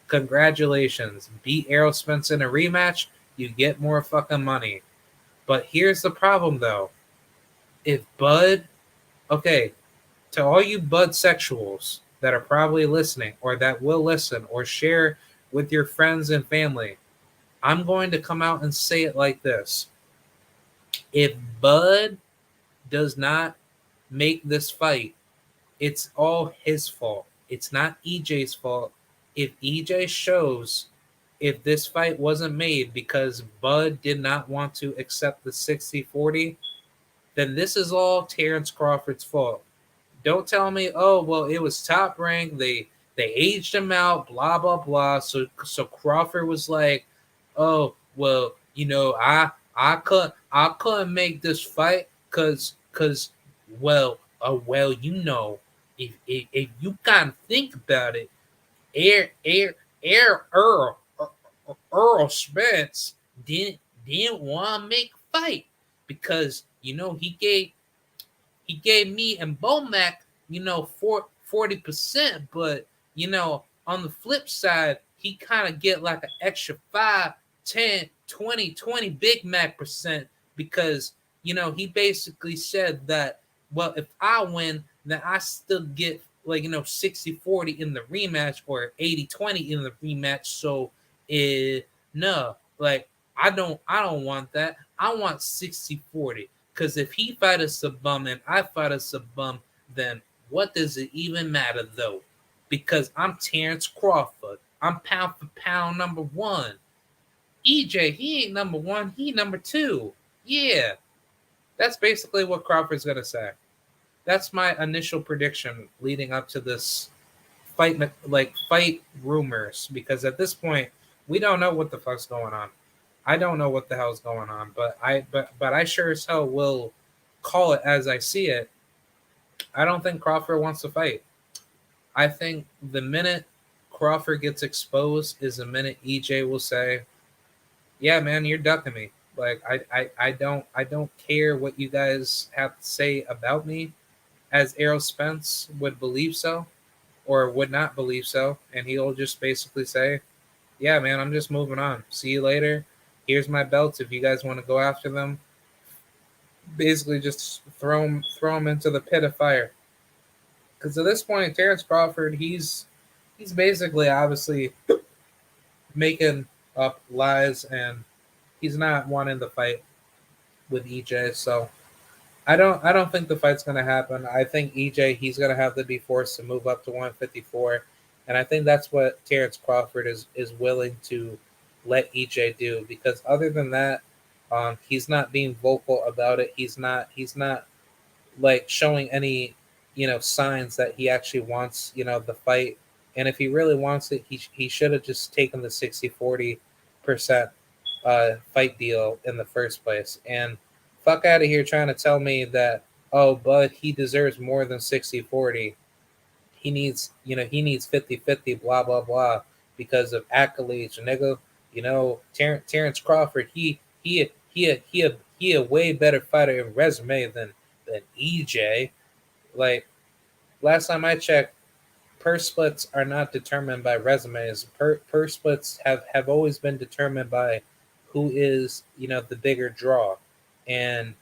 Congratulations. Beat Errol Spence in a rematch, you get more fucking money. But here's the problem, though. If Bud, okay, to all you Bud sexuals that are probably listening or that will listen or share with your friends and family, I'm going to come out and say it like this. If Bud does not make this fight, it's all his fault. It's not EJ's fault. If EJ shows if this fight wasn't made because Bud did not want to accept the 60-40, then this is all Terrence Crawford's fault. Don't tell me, oh well, it was Top Rank. They aged him out, blah blah blah. So Crawford was like, oh well, I couldn't make this fight because well if you kind of think about it, Air Air Air Earl Spence didn't want to make a fight because he gave me and Bomac, 40%, but on the flip side, he kind of get like an extra 5, 10, 20, 20 Big Mac percent because he basically said that, well, if I win, then I still get like 60-40 in the rematch or 80-20 in the rematch. So no, like I don't want that. I want 60-40. Because if he fight a Sabum and I fight a Sabum, then what does it even matter, though? Because I'm Terrence Crawford. I'm pound for pound number one. EJ, he ain't number one. He number two. Yeah. That's basically what Crawford's going to say. That's my initial prediction leading up to this fight rumors. Because at this point, we don't know what the fuck's going on. I don't know what the hell's going on, but I sure as hell will call it as I see it. I don't think Crawford wants to fight. I think the minute Crawford gets exposed is the minute EJ will say, "Yeah, man, you're ducking me. Like I don't care what you guys have to say about me." As Errol Spence would believe so, or would not believe so, and he'll just basically say, "Yeah, man, I'm just moving on. See you later. Here's my belts. If you guys want to go after them, basically just throw him into the pit of fire." Because at this point, Terrence Crawford, he's basically obviously making up lies, and he's not wanting the fight with EJ. So I don't think the fight's gonna happen. I think EJ he's gonna have to be forced to move up to 154, and I think that's what Terrence Crawford is willing to let EJ do, because other than that, he's not being vocal about it. He's not like showing any signs that he actually wants the fight. And if he really wants it, he should have just taken the 60-40% fight deal in the first place. And fuck out of here trying to tell me that, oh, but he deserves more than 60-40. He needs 50-50, blah blah blah, because of accolades. Nigga, Terrence Crawford, he a way better fighter in resume than EJ. Like, last time I checked, purse splits are not determined by resumes. Purse splits have always been determined by who is the bigger draw. And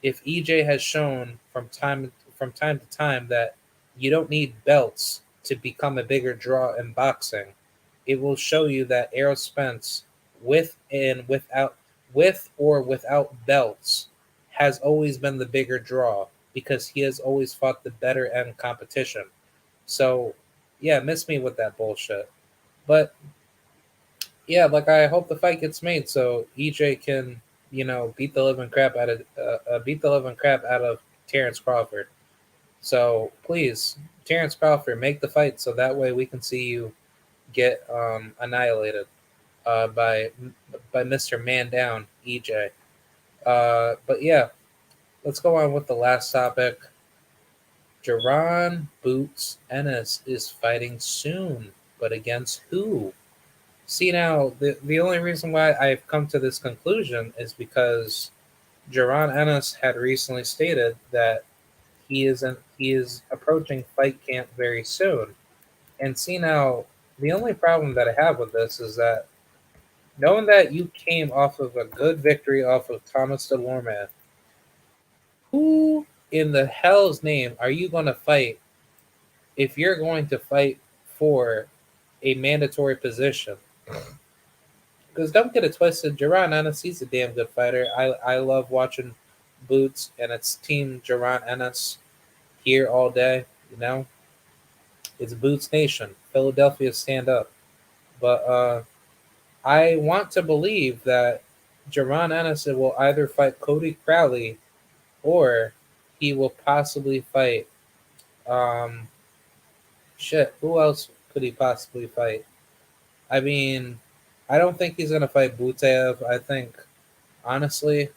if EJ has shown from time to time that you don't need belts to become a bigger draw in boxing, it will show you that Errol Spence, with and without with or without belts, has always been the bigger draw, because he has always fought the better end competition. So, yeah, miss me with that bullshit. But yeah, like, I hope the fight gets made so EJ can, beat the living crap out of Terrence Crawford. So please, Terrence Crawford, make the fight so that way we can see you get annihilated by Mister Man Down EJ. But yeah, let's go on with the last topic. Jaron Boots Ennis is fighting soon, but against who? See, now the only reason why I've come to this conclusion is because Jaron Ennis had recently stated that he is approaching fight camp very soon. And see, now the only problem that I have with this is that, knowing that you came off of a good victory off of Thomas DeLorme, who in the hell's name are you going to fight if you're going to fight for a mandatory position? Because don't get it twisted, Jaron Ennis, he's a damn good fighter. I love watching Boots and its team Jaron Ennis here all day. It's Boots Nation. Philadelphia, stand up. But I want to believe that Jaron Ennis will either fight Cody Crowley, or he will possibly fight. Um, shit, who else could he possibly fight? I mean, I don't think he's gonna fight Butev. I think, honestly,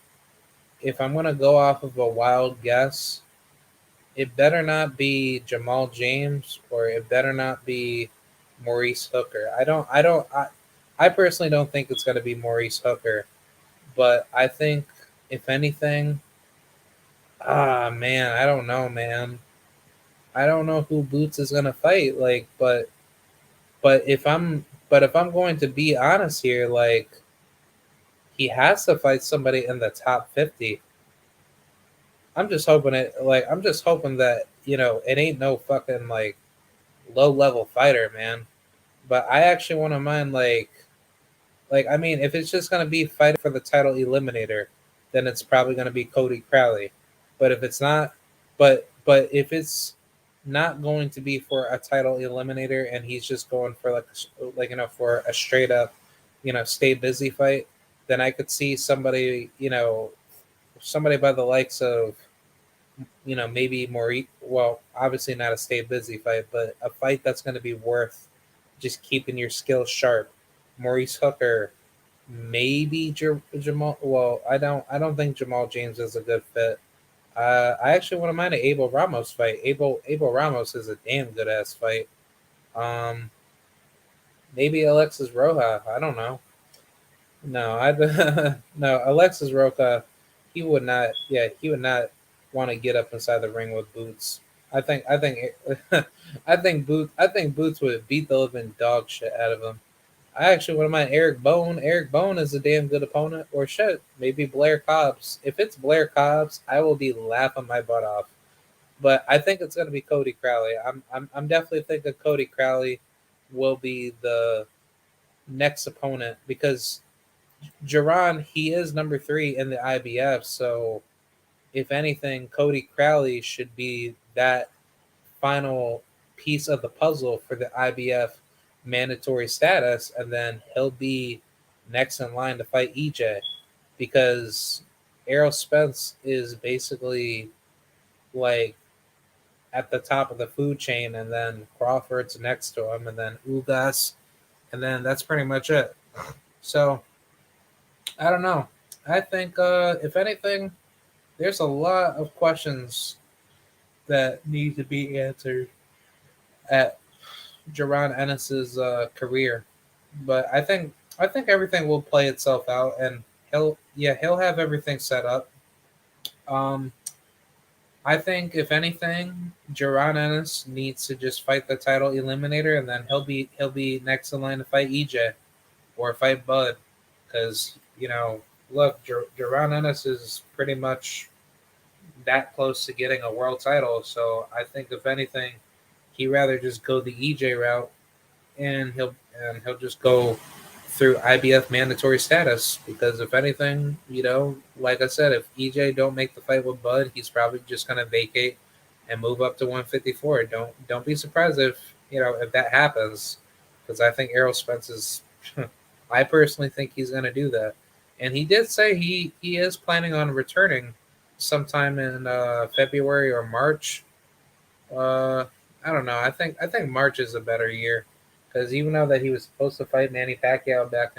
if I'm gonna go off of a wild guess, it better not be Jamal James, or it better not be Maurice Hooker. I personally don't think it's gonna be Maurice Hooker, but I think, if anything, man, I don't know, man. I don't know who Boots is gonna fight. Like, but if I'm going to be honest here, like, he has to fight somebody in the top 50. I'm just hoping that it ain't no fucking, like, low level fighter, man. But I actually want to mind, like, I mean, if it's just gonna be fighting for the title eliminator, then it's probably gonna be Cody Crowley. But if it's not, but if it's not going to be for a title eliminator, and he's just going for, for a straight up, stay busy fight, then I could see somebody by the likes of, maybe Maurice. Well, obviously not a stay busy fight, but a fight that's going to be worth just keeping your skills sharp. Maurice Hooker, maybe Jamal. Well, I don't think Jamal James is a good fit. I actually wouldn't mind an Abel Ramos fight. Abel Ramos is a damn good ass fight. Um, Maybe Alexis Roja. I don't know. No, I no Alexis Roca. He would not. Yeah, he would not want to get up inside the ring with Boots. I think, I think Boots would beat the living dog shit out of him. I actually wouldn't mind Eric Bone. Eric Bone is a damn good opponent. Or shit, maybe Blair Cobbs. If it's Blair Cobbs, I will be laughing my butt off. But I think it's gonna be Cody Crowley. I'm definitely thinking Cody Crowley will be the next opponent because Jerron, he is number 3 in the IBF. So if anything, Cody Crowley should be that final piece of the puzzle for the IBF mandatory status, and then he'll be next in line to fight EJ because Errol Spence is basically like at the top of the food chain, and then Crawford's next to him, and then Ugas, and then that's pretty much it. So I don't know. I think if anything, there's a lot of questions that need to be answered at Jaron Ennis's career, but I think everything will play itself out, and he'll have everything set up. Um, I think if anything, Jaron Ennis needs to just fight the title eliminator, and then he'll be next in line to fight EJ or fight Bud, because look, Jaron Ennis is pretty much that close to getting a world title. So I think if anything, he rather just go the EJ route, and he'll just go through IBF mandatory status, because if anything, like I said, if EJ don't make the fight with Bud, he's probably just gonna vacate and move up to 154. Don't be surprised if that happens, because I think Errol Spence is. I personally think he's gonna do that, and he did say he is planning on returning sometime in February or March. Uh, I don't know. I think March is a better year, because even though that he was supposed to fight Manny Pacquiao back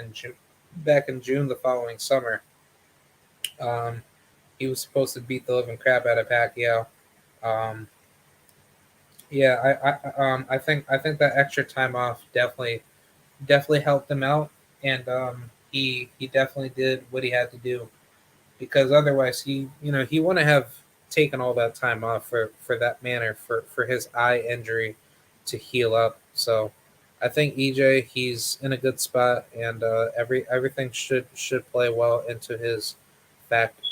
in June the following summer, um, he was supposed to beat the living crap out of Pacquiao. Um, yeah, I think that extra time off definitely helped him out, and he definitely did what he had to do, because otherwise he wouldn't have taken all that time off for that manner for his eye injury to heal up. So I think EJ, he's in a good spot, and everything should play well into his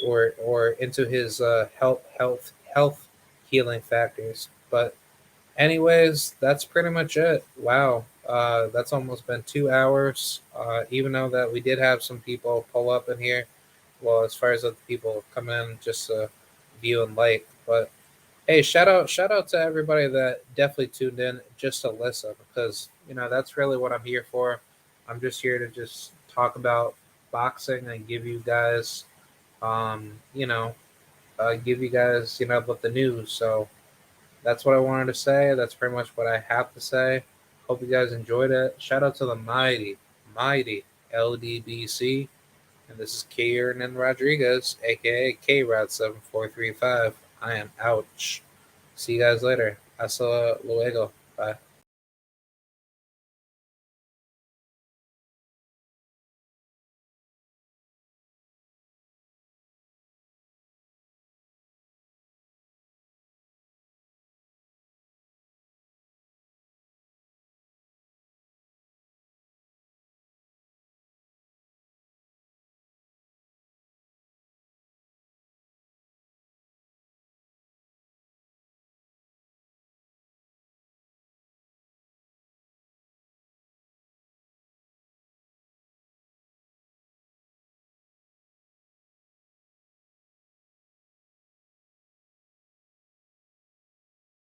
or into his health healing factors. But anyways, that's pretty much it. Wow. That's almost been 2 hours. Even though that we did have some people pull up in here, well, as far as other people come in just to view and like. But hey, shout out to everybody that definitely tuned in just to listen, because that's really what I'm here for. I'm just here to just talk about boxing and give you guys, um, you know, give you guys with the news. So that's what I wanted to say. That's pretty much what I have to say. Hope you guys enjoyed it. Shout out to the mighty LDBC. And this is Kieran Rodriguez, aka K Rod 7435. I am ouch. See you guys later. Hasta luego. Bye.